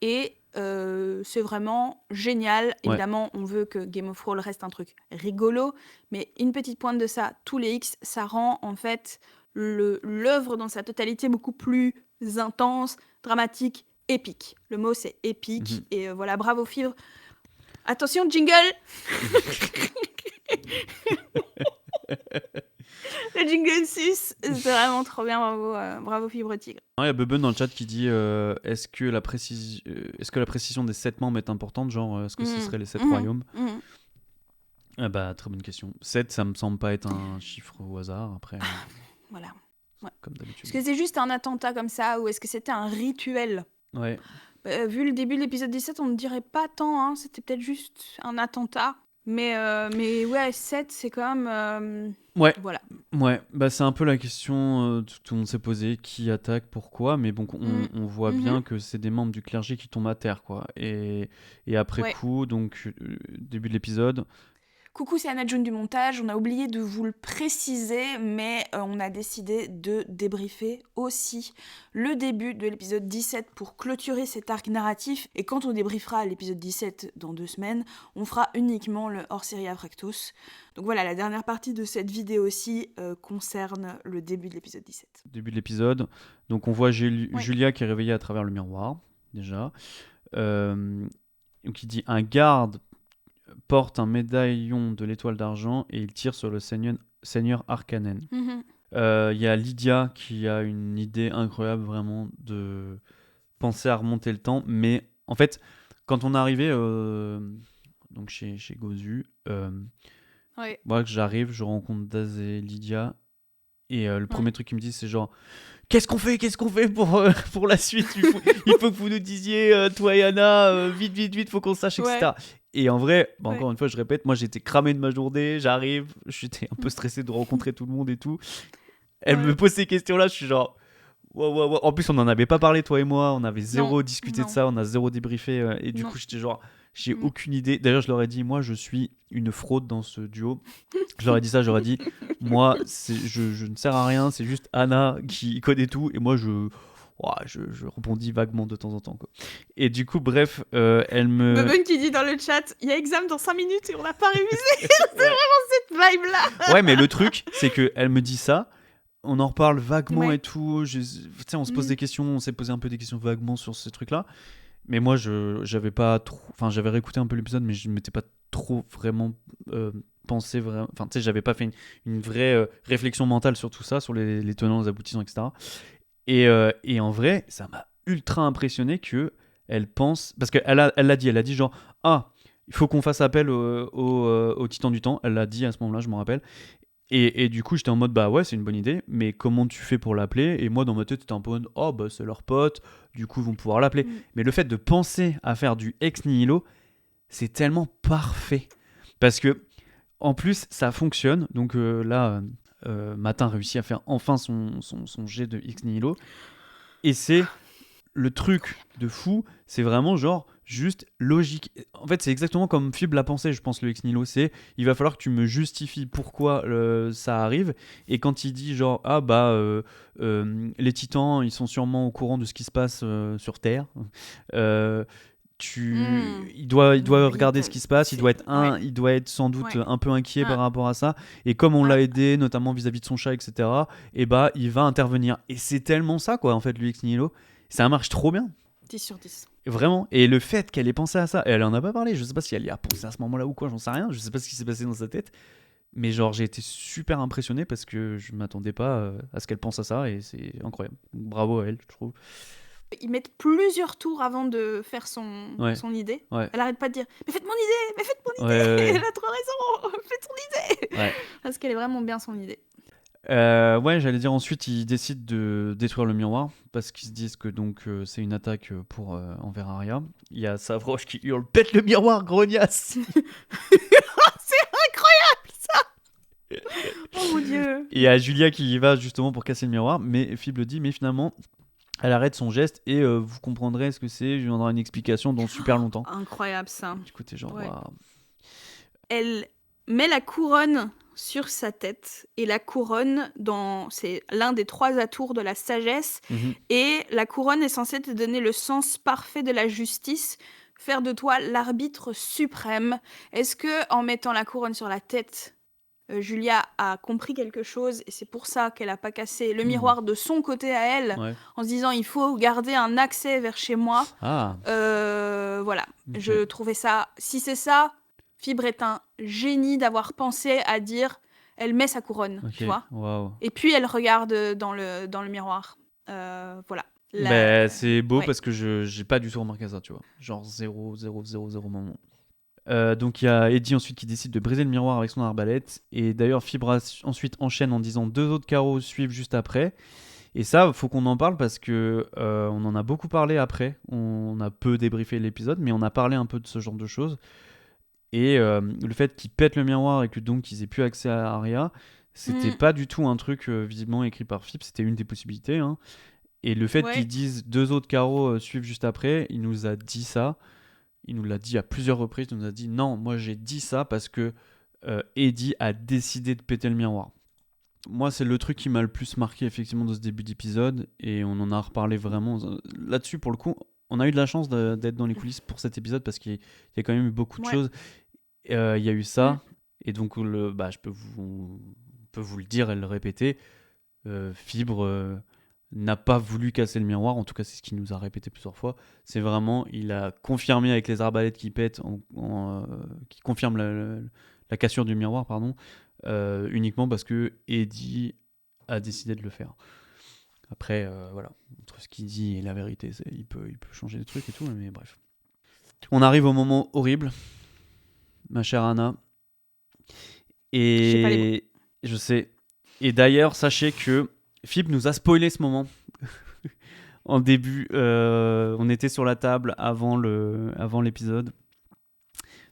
Et c'est vraiment génial. Ouais. Évidemment, on veut que Game of Thrones reste un truc rigolo, mais une petite pointe de ça, tous les X, ça rend en fait l'œuvre dans sa totalité beaucoup plus intense, dramatique, épique. Le mot c'est épique, Mhm. et voilà, bravo Fibre. Attention, jingle. Le jingle 6, c'est vraiment trop bien, bravo, bravo Fibre Tigre. Il y a Bubben dans le chat qui dit est-ce que la précision des 7 membres est importante? Genre, est-ce que ce serait les 7 royaumes? Ah bah, très bonne question. 7, ça me semble pas être un chiffre au hasard, après, Voilà. Ouais. comme Est-ce d'habitude. que c'est juste un attentat comme ça ou est-ce que c'était un rituel? Ouais, Vu le début de l'épisode 17, on ne dirait pas tant, hein, c'était peut-être juste un attentat. Mais ouais, 7, c'est quand même... Ouais, Voilà. ouais, bah c'est un peu la question que tout le monde s'est posé, qui attaque, pourquoi, mais bon, Mm. on voit Mhm. bien que c'est des membres du clergé qui tombent à terre, quoi. Et après Ouais. coup, donc, début de l'épisode, Coucou, c'est Anna June du montage. On a oublié de vous le préciser, mais on a décidé de débriefer aussi le début de l'épisode 17 pour clôturer cet arc narratif. Et quand on débriefera l'épisode 17 dans 2 semaines, on fera uniquement le hors-série Avractos. Donc voilà, la dernière partie de cette vidéo aussi concerne le début de l'épisode 17. début de l'épisode, donc on voit Ouais. Julia qui est réveillée à travers le miroir, déjà. Donc il dit un garde porte un médaillon de l'étoile d'argent et il tire sur le seigneur Arcanen. Mhm. Il y a Lydia qui a une idée incroyable vraiment de penser à remonter le temps, mais en fait, quand on est arrivé donc chez Gozu, Ouais. moi que j'arrive, je rencontre Daz et Lydia, et le Ouais. premier truc qu'ils me disent c'est genre qu'est-ce qu'on fait pour la suite, il faut que vous nous disiez, toi et Anna, vite, faut qu'on sache, Ouais. etc. Et en vrai, bah, Ouais. encore une fois, je répète, moi j'étais cramé de ma journée, j'arrive, j'étais un peu stressé de rencontrer tout le monde et tout. Elle me Ouais. pose ces questions-là, je suis genre. Ouais. En plus, on n'en avait pas parlé, toi et moi, on avait zéro Non. discuté de Non. ça, on a zéro débriefé, et du Non. coup, j'étais genre, j'ai Mm. aucune idée. D'ailleurs, je leur ai dit, moi, je suis une fraude dans ce duo. Je leur ai dit ça, j'aurais dit, moi, je ne sers à rien, c'est juste Anna qui connaît tout, et moi, je rebondis vaguement de temps en temps, quoi. Et du coup, bref, elle me. Bubun qui dit dans le chat, il y a examen dans 5 minutes et on n'a pas révisé. C'est vraiment cette vibe-là. Ouais, mais le truc, c'est qu'elle me dit ça. On en reparle vaguement Ouais. et tout. Tu sais, on se pose des questions, on s'est posé un peu des questions vaguement sur ces trucs-là. Mais moi, j'avais pas trop. Enfin, j'avais réécouté un peu l'épisode, mais je ne m'étais pas trop vraiment pensé. Enfin, tu sais, j'avais pas fait une vraie réflexion mentale sur tout ça, sur les tenants, les aboutissants, etc. Et en vrai, ça m'a ultra impressionné que elle pense. Parce qu'elle l'a dit genre, ah, il faut qu'on fasse appel au Titan du Temps. Elle l'a dit à ce moment-là, je m'en rappelle. Et du coup, j'étais en mode, bah ouais, c'est une bonne idée, mais comment tu fais pour l'appeler? Et moi, dans ma tête, c'était un peu, oh, bah c'est leur pote, du coup, ils vont pouvoir l'appeler. Mm. Mais le fait de penser à faire du ex nihilo, c'est tellement parfait. Parce que, en plus, ça fonctionne. Donc là, Matin réussit à faire enfin son jet de ex nihilo. Et c'est le truc de fou, c'est vraiment genre juste logique. En fait, c'est exactement comme Fib l'a pensé, je pense, le ex nihilo. C'est il va falloir que tu me justifies pourquoi ça arrive. Et quand il dit genre ah bah les titans ils sont sûrement au courant de ce qui se passe sur Terre. Il doit regarder ce qui se passe, il doit être sans doute un peu inquiet par rapport à ça, et comme on l'a aidé notamment vis-à-vis de son chat, etc., et bah il va intervenir, et c'est tellement ça quoi en fait, le ex nihilo, ça marche trop bien. 10 sur 10. Vraiment. Et le fait qu'elle ait pensé à ça, et elle en a pas parlé, je sais pas si elle y a pensé à ce moment-là ou quoi, j'en sais rien, je sais pas ce qui s'est passé dans sa tête, mais genre j'ai été super impressionné parce que je m'attendais pas à ce qu'elle pense à ça, et c'est incroyable. Bravo à elle, je trouve. Ils mettent plusieurs tours avant de faire son idée. Ouais. Elle arrête pas de dire mais faites mon idée, Ouais. Elle a trop raison, faites son idée. Ouais. Parce qu'elle est vraiment bien son idée. Ouais, j'allais dire, ensuite ils décident de détruire le miroir parce qu'ils se disent que donc c'est une attaque pour envers Arya. Il y a Savroche qui hurle pète le miroir, grognasse. C'est incroyable ça. Oh mon dieu. Et il y a Julia qui y va justement pour casser le miroir, mais Phoebe le dit, mais finalement elle arrête son geste et vous comprendrez ce que c'est, je lui donnerai une explication dans super longtemps. Incroyable ça. Du coup t'es genre Ouais. waouh. Elle met la couronne sur sa tête, et la couronne, c'est l'un des 3 atours de la sagesse, et la couronne est censée te donner le sens parfait de la justice, faire de toi l'arbitre suprême. Est-ce que en mettant la couronne sur la tête, Julia a compris quelque chose, et c'est pour ça qu'elle a pas cassé le miroir de son côté à elle, en se disant il faut garder un accès vers chez moi. Voilà. Okay. Je trouvais ça, si c'est ça, Fibre est un génie d'avoir pensé à dire elle met sa couronne, tu vois. Wow. Et puis elle regarde dans le miroir. Voilà. C'est beau parce que j'ai pas du tout remarqué ça, tu vois. Genre 0 moment. Donc il y a Eddie ensuite qui décide de briser le miroir avec son arbalète, et d'ailleurs Fibre ensuite enchaîne en disant 2 autres carreaux suivent juste après. Et ça, faut qu'on en parle parce que on en a beaucoup parlé après. On a peu débriefé l'épisode, mais on a parlé un peu de ce genre de choses. Et le fait qu'ils pètent le miroir et que donc ils aient plus accès à Arya, c'était pas du tout un truc visiblement écrit par Philippe, c'était une des possibilités. Hein. Et le fait qu'ils Ouais. disent deux autres carreaux suivent juste après, il nous a dit ça. Il nous l'a dit à plusieurs reprises. Il nous a dit non, moi j'ai dit ça parce que Eddie a décidé de péter le miroir. Moi, c'est le truc qui m'a le plus marqué effectivement de ce début d'épisode et on en a reparlé vraiment. Là-dessus, pour le coup, on a eu de la chance d'être dans les coulisses pour cet épisode parce qu'il y a quand même eu beaucoup de Ouais. choses. Il y a eu Mm. ça et donc je peux vous le dire et le répéter. Fibre n'a pas voulu casser le miroir, en tout cas c'est ce qu'il nous a répété plusieurs fois. C'est vraiment, il a confirmé avec les arbalètes qui pètent, qui confirment la cassure du miroir, pardon, uniquement parce que Eddie a décidé de le faire. Après, voilà, entre ce qu'il dit et la vérité, il peut changer des trucs et tout, mais bref. On arrive au moment horrible, ma chère Anna. J'ai pas les mots. Et je sais. Et d'ailleurs, sachez que Philippe nous a spoilé ce moment. En début, on était sur la table avant l'épisode,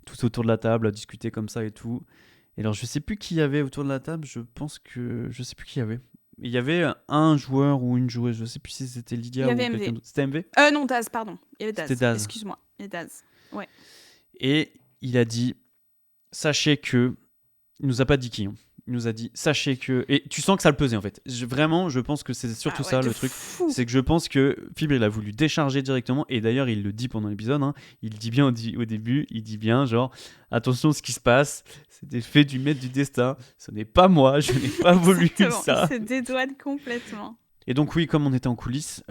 tous autour de la table à discuter comme ça et tout. Et alors, je sais plus qui y avait autour de la table. Je sais plus qui y avait. Il y avait un joueur ou une joueuse. Je sais plus si c'était Il Lydia y ou avait quelqu'un MV. d'autre. C'était MV. Non, Daz, pardon. Il y avait C'était Daz. Daz. Excuse-moi. Il y avait Daz. Ouais. Et il a dit, sachez que, il nous a pas dit qui. Hein. Il nous a dit, sachez que, et tu sens que ça le pesait en fait. Vraiment, je pense que c'est surtout Ah ouais, ça de le truc. fou. C'est que je pense que Fibre il a voulu décharger directement. Et d'ailleurs, il le dit pendant l'épisode. Hein, il dit bien au début. Il dit bien genre, attention, ce qui se passe, c'est des faits du maître du destin. Ce n'est pas moi. Je n'ai pas voulu Exactement. ça. Il se dédouane complètement. Et donc oui, comme on était en coulisses,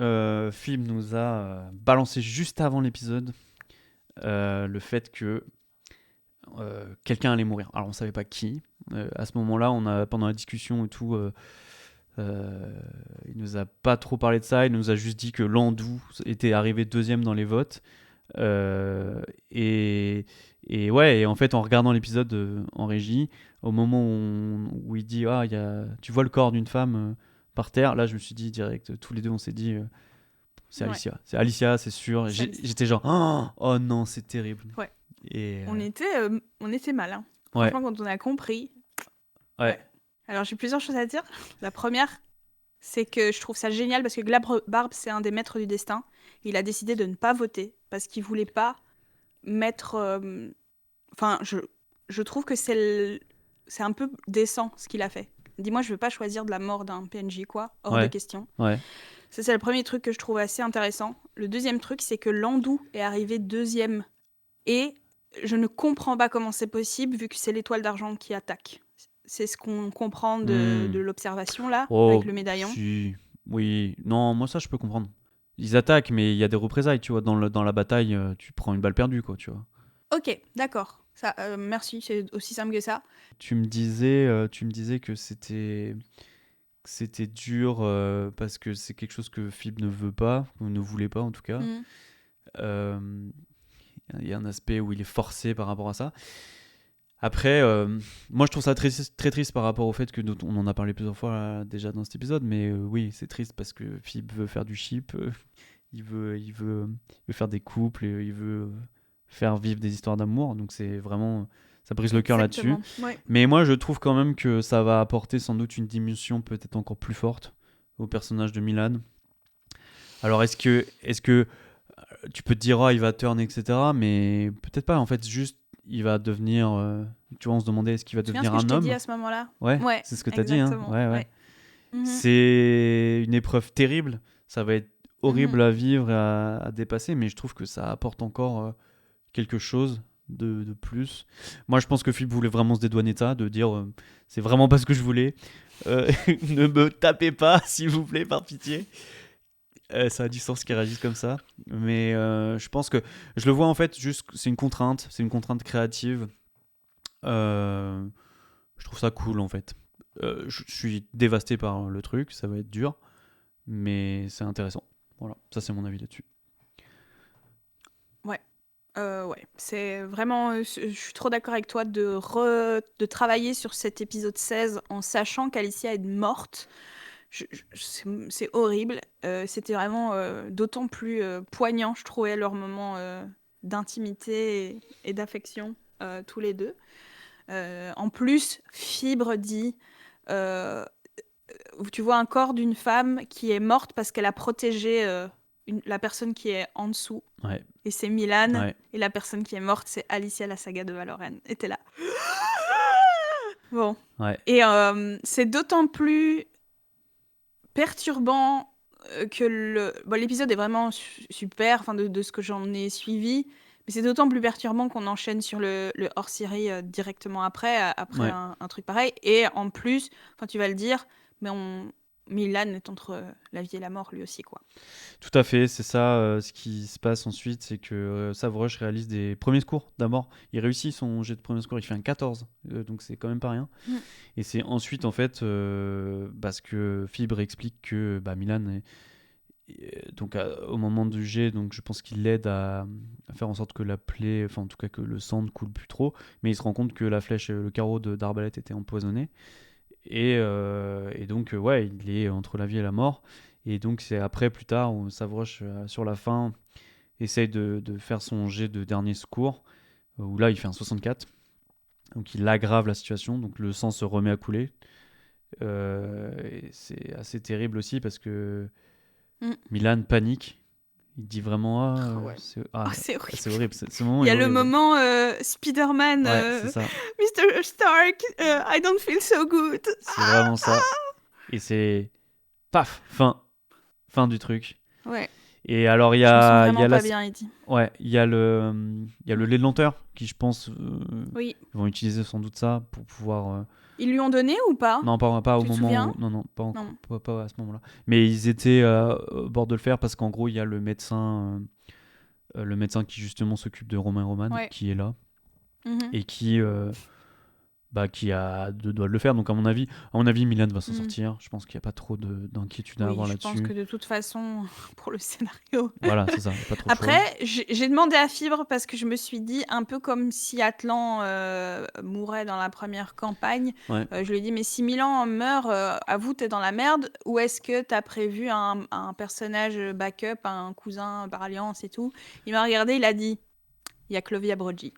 Fibre nous a balancé juste avant l'épisode le fait que quelqu'un allait mourir. Alors on savait pas qui. À ce moment-là, pendant la discussion et tout, il nous a pas trop parlé de ça. Il nous a juste dit que Landou était arrivé deuxième dans les votes. Et ouais, et en fait, en regardant l'épisode en régie, au moment où il dit tu vois le corps d'une femme par terre, là je me suis dit direct, tous les deux on s'est dit c'est Ouais. Alicia. C'est Alicia, c'est sûr. C'est Alicia. J'étais genre oh non, c'est terrible. Ouais. Et On était mal. Hein. ouais. Franchement, quand on a compris. Ouais. Alors, j'ai plusieurs choses à dire. La première, c'est que je trouve ça génial parce que Glabrebarbe, c'est un des maîtres du destin. Il a décidé de ne pas voter parce qu'il voulait pas mettre. Enfin, je trouve que c'est un peu décent ce qu'il a fait. Dis-moi, je veux pas choisir de la mort d'un PNJ, quoi. Hors de question. Ouais. Ça, c'est le premier truc que je trouve assez intéressant. Le deuxième truc, c'est que Landou est arrivé deuxième. Et je ne comprends pas comment c'est possible, vu que c'est l'étoile d'argent qui attaque. C'est ce qu'on comprend de l'observation, là, avec le médaillon. Si. Oui. Non, moi ça, je peux comprendre. Ils attaquent, mais il y a des représailles, tu vois. Dans la bataille, tu prends une balle perdue, quoi, tu vois. Ok, d'accord. Ça, merci, c'est aussi simple que ça. Tu me disais que c'était dur parce que c'est quelque chose que Phib ne veut pas, ou ne voulait pas en tout cas. Il y a un aspect où il est forcé par rapport à ça. Après, moi je trouve ça très, très triste par rapport au fait que on en a parlé plusieurs fois déjà dans cet épisode, mais oui, c'est triste parce que Phib veut faire du ship, il veut faire des couples, et il veut faire vivre des histoires d'amour, donc c'est vraiment, ça brise le cœur là-dessus. Ouais. Mais moi je trouve quand même que ça va apporter sans doute une dimension peut-être encore plus forte au personnage de Milan. Alors est-ce que tu peux te dire il va turn, etc., mais peut-être pas, en fait, juste il va devenir tu vois, on se demandait est-ce qu'il va devenir un homme. C'est ce que je t'ai dit à ce moment-là. Ouais, c'est ce que t'as dit, hein. Ouais. Mm-hmm. C'est une épreuve terrible, ça va être horrible à vivre et à dépasser, mais je trouve que ça apporte encore quelque chose de plus. Moi je pense que Philippe voulait vraiment se dédouaner de ça, de dire c'est vraiment pas ce que je voulais, ne me tapez pas s'il vous plaît, par pitié. Ça a du sens qu'ils réagissent comme ça, mais je pense que je le vois en fait juste, c'est une contrainte créative. Je trouve ça cool en fait. Je suis dévasté par le truc, ça va être dur, mais c'est intéressant. Voilà, ça c'est mon avis là-dessus. Ouais, c'est vraiment. Je suis trop d'accord avec toi de travailler sur cet épisode 16 en sachant qu'Alicia est morte. C'est horrible. C'était vraiment d'autant plus poignant, je trouvais, leur moment d'intimité et d'affection. tous les deux. En plus, Fibre dit tu vois un corps d'une femme qui est morte parce qu'elle a protégé la personne qui est en dessous. Ouais. Et c'est Milan. Ouais. Et la personne qui est morte, c'est Alicia, la saga de Valorant. Et t'es là. Bon. Ouais. Et c'est d'autant plus perturbant que l'épisode est vraiment super, enfin de ce que j'en ai suivi. Mais c'est d'autant plus perturbant qu'on enchaîne sur le hors-série directement après Ouais. un truc pareil. Et en plus, tu vas le dire, mais Milan est entre la vie et la mort lui aussi, quoi. Tout à fait, c'est ça. Ce qui se passe ensuite, c'est que Savroche réalise des premiers secours d'abord. Il réussit son jet de premier secours, il fait un 14, donc c'est quand même pas rien. Et c'est ensuite, en fait, parce que Fibre explique que Milan donc au moment du jet, donc je pense qu'il l'aide à faire en sorte que la plaie, enfin en tout cas que le sang ne coule plus trop, mais il se rend compte que la flèche, le carreau d'arbalète était empoisonné. Et donc, ouais, il est entre la vie et la mort. Et donc, c'est après, plus tard, où Savroche, sur la fin, essaye de faire son jet de dernier secours, où là, il fait un 64. Donc, il aggrave la situation. Donc, le sang se remet à couler. Et c'est assez terrible aussi parce que Milan panique. Il dit vraiment Ouais. c'est C'est horrible. Ce moment Il y a est le horrible. moment Spider-Man, Ouais, c'est ça. Mr. Stark, I don't feel so good. C'est vraiment ça. Et c'est paf, fin du truc. Ouais. Et alors il y Je me sens a vraiment pas bien, Eddie. Ouais, il y a le lait de lenteur qui, je pense, Oui. ils vont utiliser sans doute ça pour pouvoir. Ils lui ont donné ou pas? Non, pas au Tu te moment souviens où. Non, pas, Non. pas à ce moment-là. Mais ils étaient au bord de le faire parce qu'en gros, il y a le médecin qui justement s'occupe de Romain Roman, Ouais. qui est là Mhm. et qui a deux doigts de le faire. Donc à mon avis, Milan va s'en sortir. Je pense qu'il n'y a pas trop d'inquiétude à avoir là-dessus. Je pense que de toute façon, pour le scénario. Voilà, c'est ça. Pas trop Après, j'ai demandé à Fibre parce que je me suis dit, un peu comme si Atlan mourait dans la première campagne, Ouais. je lui ai dit, mais si Milan meurt, avoue, t'es dans la merde, ou est-ce que t'as prévu un personnage backup, un cousin par alliance et tout? Il m'a regardé, il a dit, il y a Clovia Brogy.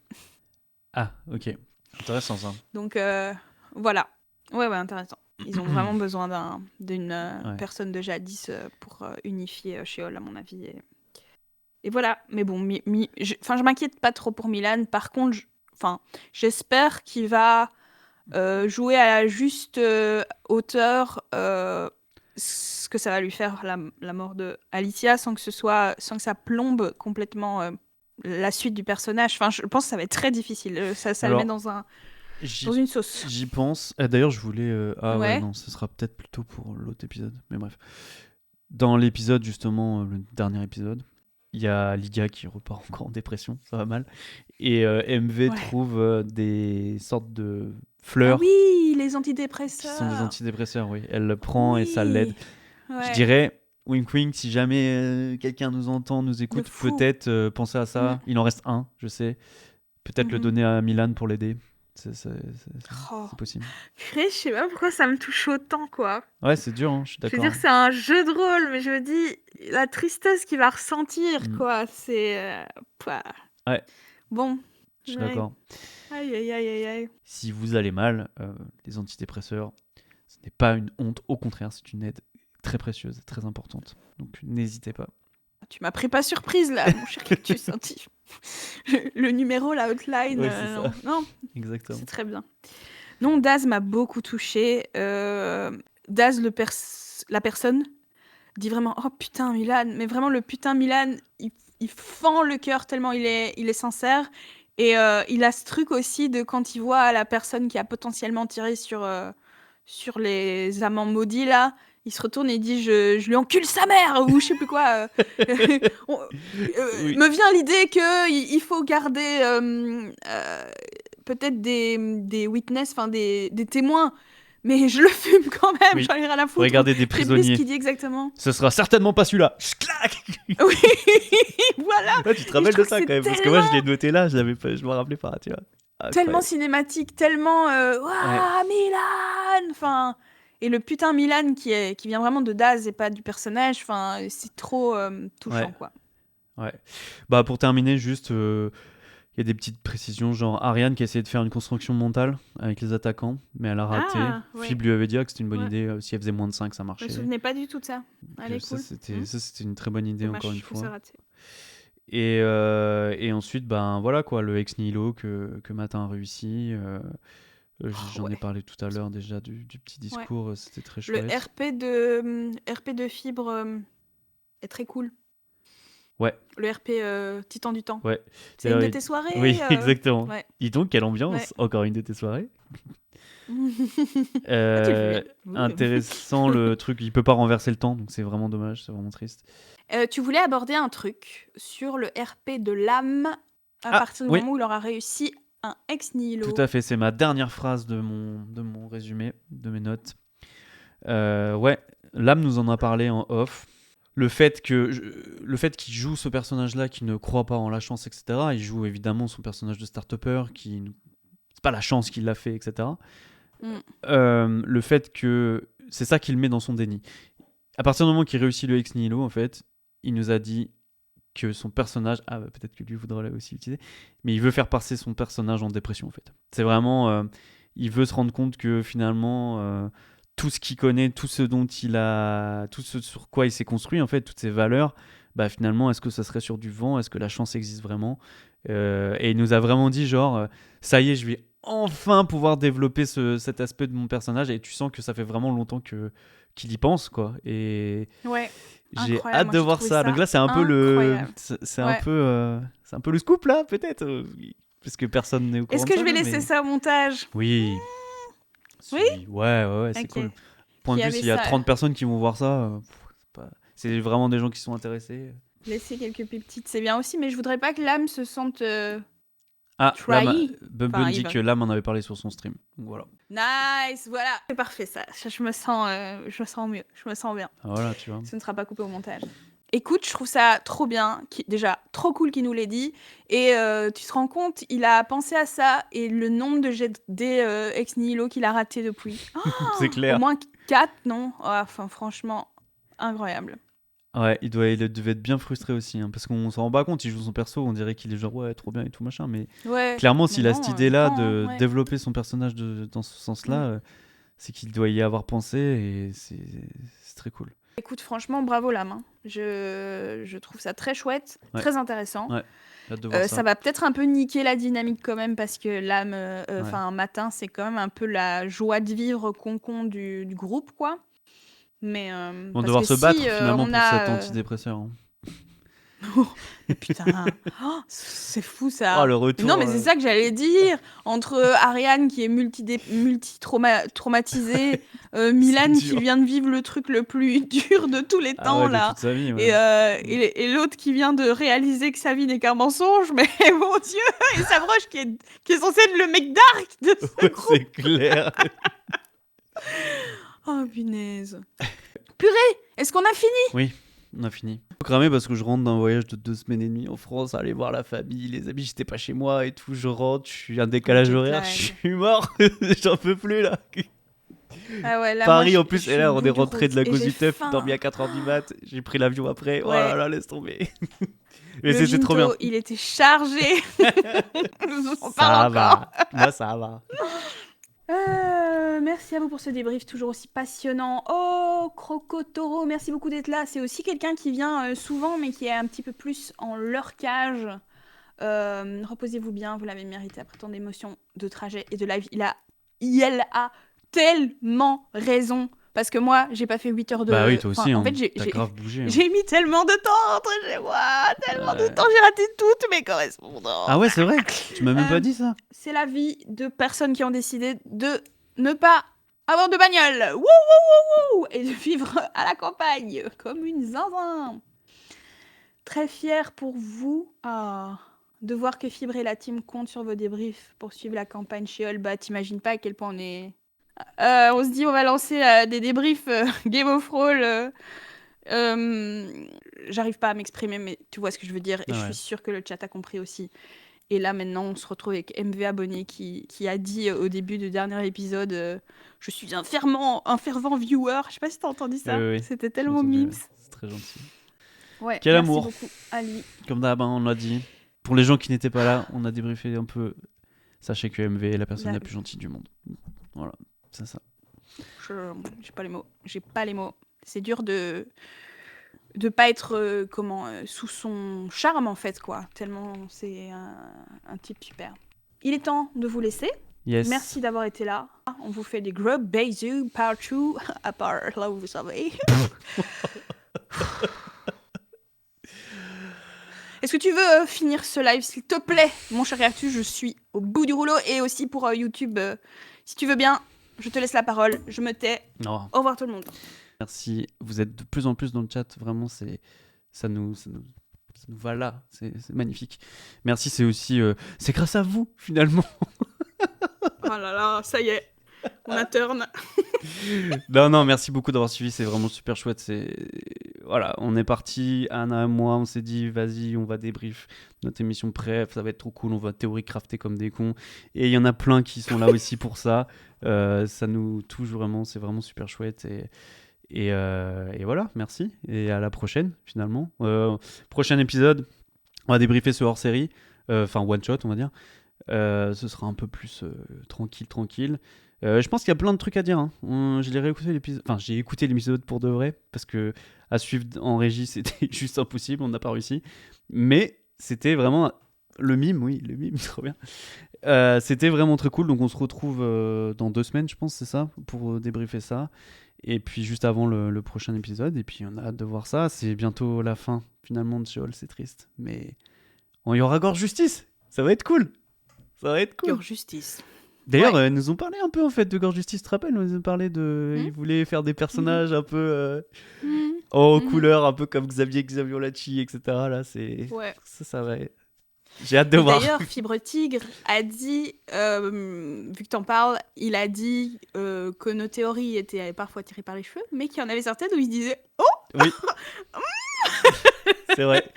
Ah, ok. Intéressant ça. Donc voilà. Ouais, intéressant. Ils ont vraiment besoin d'une personne de jadis pour unifier Sheol, à mon avis. Et voilà. Mais bon, je m'inquiète pas trop pour Milan. Par contre, j'espère qu'il va jouer à la juste hauteur ce que ça va lui faire la mort de Alicia sans que ça plombe complètement la suite du personnage. Enfin, je pense que ça va être très difficile. Ça Alors, le met dans une sauce. J'y pense. D'ailleurs, je voulais. Ouais, non, ce sera peut-être plutôt pour l'autre épisode. Mais bref. Dans l'épisode, justement, le dernier épisode, il y a Lydia qui repart encore en dépression. Ça va mal. Et MV trouve des sortes de fleurs. Ah oui, les antidépresseurs. Qui sont des antidépresseurs, oui. Elle le prend et ça l'aide. Je dirais. Wink wink, si jamais quelqu'un nous entend, nous écoute, peut-être penser à ça. Il en reste un, je sais. Peut-être le donner à Milan pour l'aider. C'est possible. Purée, je sais pas pourquoi ça me touche autant, quoi. Ouais, c'est dur, je suis d'accord. Je veux dire, c'est un jeu de rôle, mais je me dis, la tristesse qu'il va ressentir, quoi, c'est... Ouais. Bon. Je suis d'accord. Aïe. Si vous allez mal, les antidépresseurs, ce n'est pas une honte, au contraire, c'est une aide très précieuse, très importante. Donc n'hésitez pas. Tu m'as pris pas surprise là, mon cher Cactus. Le numéro, la hotline, non. Exactement. C'est très bien. Non, Daz m'a beaucoup touchée. Daz, la personne, dit vraiment, oh putain Milan, mais vraiment le putain Milan, il fend le cœur tellement il est sincère. Et il a ce truc aussi de quand il voit la personne qui a potentiellement tiré sur les amants maudits là, il se retourne et il dit je lui encule sa mère ou je sais plus quoi. Me vient l'idée que il faut garder peut-être des witness, enfin des témoins. Mais je le fume quand même, j'en ai rien à foutre. Regardez des prisonniers. Ce qu'il dit exactement. Ce sera certainement pas celui-là. Clac. Oui, voilà. Ouais, tu te rappelles de ça quand même, parce que moi je l'ai noté là, je me rappelais pas, tu vois. Tellement cinématique, tellement Milan. Enfin, et le putain Milan qui vient vraiment de Daz et pas du personnage. Enfin, c'est trop touchant, quoi. Ouais. Bah pour terminer, juste. Il y a des petites précisions, genre Ariane qui a essayé de faire une construction mentale avec les attaquants, mais elle a raté. Ouais. Fib lui avait dit que c'était une bonne Ouais. idée, si elle faisait moins de 5, ça Je me marchait. souvenais pas du tout de ça. Donc, Elle est ça, cool. c'était une très bonne idée, Dommage, encore une je trouve ça fois. raté. Et ensuite, ben voilà quoi, le ex nihilo que Matin a réussi. J'en ai Ouais. parlé tout à l'heure déjà du petit discours, c'était très Le chouette. RP de Fibre est très cool. Ouais, Le RP Titan du Temps. ouais. C'est une de D'ailleurs, tes soirées Oui, exactement. Ouais. Dis donc, quelle ambiance. Ouais. Encore une de tes soirées. Ah, tu le fais bien. Intéressant le truc, il peut pas renverser le temps, donc c'est vraiment dommage, c'est vraiment triste. Tu voulais aborder un truc sur le RP de l'âme à partir du oui. moment où il aura réussi un ex nihilo. Tout à fait, c'est ma dernière phrase de mon résumé, de mes notes. Ouais, l'âme nous en a parlé en off. Le fait qu'il joue ce personnage-là, qui ne croit pas en la chance, etc. Il joue évidemment son personnage de start-upper, c'est pas la chance qui l'a fait, etc. Le fait que c'est ça qu'il met dans son déni. À partir du moment qu'il réussit le ex nihilo, en fait, il nous a dit que son personnage, peut-être que lui voudra aussi l'utiliser, mais il veut faire passer son personnage en dépression, en fait. C'est vraiment, il veut se rendre compte que finalement, tout ce qu'il connaît, tout ce dont il a, tout ce sur quoi il s'est construit, en fait, toutes ses valeurs, bah finalement, est-ce que ça serait sur du vent? Est-ce que la chance existe vraiment? Et il nous a vraiment dit genre, ça y est, je vais enfin pouvoir développer cet aspect de mon personnage, et tu sens que ça fait vraiment longtemps qu'il y pense, quoi. Et Ouais. j'ai Incroyable. hâte Moi, de j'ai voir trouvé ça. Donc là, c'est un peu le, incroyable. c'est Ouais. un peu le scoop là, peut-être, parce que personne n'est au courant. Est-ce que de je ça, vais laisser mais... ça au montage? Oui. Oui. Ouais, c'est Ok. cool. Point Qui de vue, avait s'il y a ça 30 personnes qui vont voir ça, c'est vraiment des gens qui sont intéressés. Laisser quelques petites, c'est bien aussi, mais je voudrais pas que l'âme se sente Trahi. trahi. Bum dit que l'âme en avait parlé sur son stream. Donc voilà. Nice, voilà. C'est parfait ça. Je me sens mieux. Je me sens bien. Voilà, tu vois. Ce ne sera pas coupé au montage. Écoute, je trouve ça trop bien. Déjà, trop cool qu'il nous l'ait dit. Et tu te rends compte, il a pensé à ça et le nombre de jets de ex nihilo qu'il a raté depuis. C'est clair. Au moins 4, non? Enfin, franchement, incroyable. Ouais, il devait être bien frustré aussi, hein, parce qu'on s'en rend pas compte, il joue son perso, on dirait qu'il est genre ouais, trop bien et tout machin, mais clairement, s'il a cette idée-là de développer son personnage dans ce sens-là, c'est qu'il doit y avoir pensé, et c'est très cool. Écoute, franchement, bravo l'âme. Hein. Je trouve ça très chouette, très intéressant. Ouais. Hâte de voir ça va peut-être un peu niquer la dynamique quand même, parce que l'âme, Matin, c'est quand même un peu la joie de vivre concon du groupe, quoi. Mais on va devoir se battre finalement pour cet antidépresseur. Hein. Putain, c'est fou ça. Oh, le retour. Mais non, mais c'est ça que j'allais dire. Entre Ariane qui est multi-traumatisée, Milan qui vient de vivre le truc le plus dur de tous les temps là, de toute sa vie, et l'autre qui vient de réaliser que sa vie n'est qu'un mensonge. Mais mon Dieu, et Savroche qui est censé être le mec dark de ce groupe. C'est clair. Oh punaise. Purée, est-ce qu'on a fini? Oui. On a fini. Je suis cramé parce que je rentre d'un voyage de 2 semaines et demie en France, aller voir la famille, les amis, j'étais pas chez moi et tout, je rentre, je suis un décalage horaire, je suis mort, j'en peux plus là. Ah ouais, là, Paris moi, en plus, et là on est rentré de la cause du teuf, dormi à 4h du mat, j'ai pris l'avion après, oh là là, laisse tomber. Mais c'était trop bien. Il était chargé. Ça va, moi ça va. Merci à vous pour ce débrief toujours aussi passionnant. Oh, Crocotoro, merci beaucoup d'être là. C'est aussi quelqu'un qui vient souvent, mais qui est un petit peu plus en lurkage. Reposez-vous bien, vous l'avez mérité après tant d'émotions, de trajet et de live. Elle a tellement raison. Parce que moi, j'ai pas fait 8 heures de... Bah oui, toi aussi, en fait, t'as grave bougé. Hein. J'ai mis tellement de temps à rentrer chez moi, tellement de temps, j'ai raté toutes mes correspondances. Ah ouais, c'est vrai, tu m'as même pas dit ça. C'est la vie de personnes qui ont décidé de ne pas avoir de bagnole. Wouh, wouh, wouh, wouh, et de vivre à la campagne, comme une zinzin. Très fière pour vous de voir que Fibre et la team comptent sur vos débriefs pour suivre la campagne chez All. Bah, t'imagines pas à quel point on est... on se dit on va lancer des débriefs Game of Roll. J'arrive pas à m'exprimer, mais tu vois ce que je veux dire. Et je suis sûre que le chat a compris aussi. Et là, maintenant, on se retrouve avec MV Abonné qui a dit au début du dernier épisode je suis un fervent viewer. Je sais pas si t'as entendu ça. Oui. C'était tellement mimes. C'est très gentil. Ouais, Quel merci amour. beaucoup, Ali. Comme d'hab, on l'a dit. Pour les gens qui n'étaient pas là, on a débriefé un peu. Sachez que MV est la personne la plus gentille du monde. Voilà, c'est ça. J'ai pas les mots. J'ai pas les mots. C'est dur de pas être sous son charme en fait quoi. Tellement c'est un type super. Il est temps de vous laisser. Yes. Merci d'avoir été là. On vous fait des gros bisous partout, à part là où vous savez. Est-ce que tu veux finir ce live, s'il te plaît, mon cher Cactus? Je suis au bout du rouleau. Et aussi pour YouTube, si tu veux bien, je te laisse la parole. Je me tais. Oh. Au revoir tout le monde. Merci. Vous êtes de plus en plus dans le chat. Vraiment, ça nous va là. C'est magnifique. Merci. C'est aussi... c'est grâce à vous, finalement. Oh là là, ça y est. On a turn. Non, merci beaucoup d'avoir suivi. C'est vraiment super chouette. Voilà, on est parti, Anna et moi, on s'est dit, vas-y, on va débrief notre émission bref, ça va être trop cool, on va théorie crafter comme des cons. Et il y en a plein qui sont là aussi pour ça. Ça nous touche vraiment, c'est vraiment super chouette. Et voilà, merci. Et à la prochaine, finalement. Prochain épisode, on va débriefer ce hors-série. Enfin, one-shot, on va dire. Ce sera un peu plus tranquille. Je pense qu'il y a plein de trucs à dire. Hein. J'ai écouté l'épisode pour de vrai parce que à suivre en régie c'était juste impossible, on n'a pas réussi. Mais c'était vraiment le mime, trop bien. C'était vraiment très cool. Donc on se retrouve dans 2 semaines, je pense, c'est ça, pour débriefer ça. Et puis juste avant le prochain épisode. Et puis on a hâte de voir ça. C'est bientôt la fin finalement de Sheol, c'est triste, mais il y aura Gorge Justice. Ça va être cool. Gorge Justice. D'ailleurs, ils nous ont parlé un peu en fait de Gorge Justice, tu te rappelles? Ils nous ont parlé de. Ils voulaient faire des personnages un peu en couleur, un peu comme Xaviolacci, etc. Là, c'est. Ouais. Ça va. J'ai hâte de voir. D'ailleurs, Fibre Tigre a dit, vu que t'en parles, il a dit que nos théories étaient parfois tirées par les cheveux, mais qu'il y en avait certaines où il disait « Oh !» Oui. C'est vrai.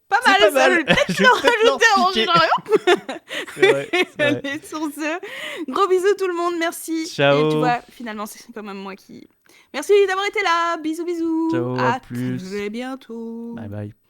Pas mal, ça, je vais peut-être le rajouter en général. C'est vrai. Allez, sur ce, gros bisous tout le monde, merci. Ciao. Et tu vois, finalement, c'est quand même moi qui... Merci d'avoir été là, bisous. Ciao, à plus. Très bientôt. Bye bye.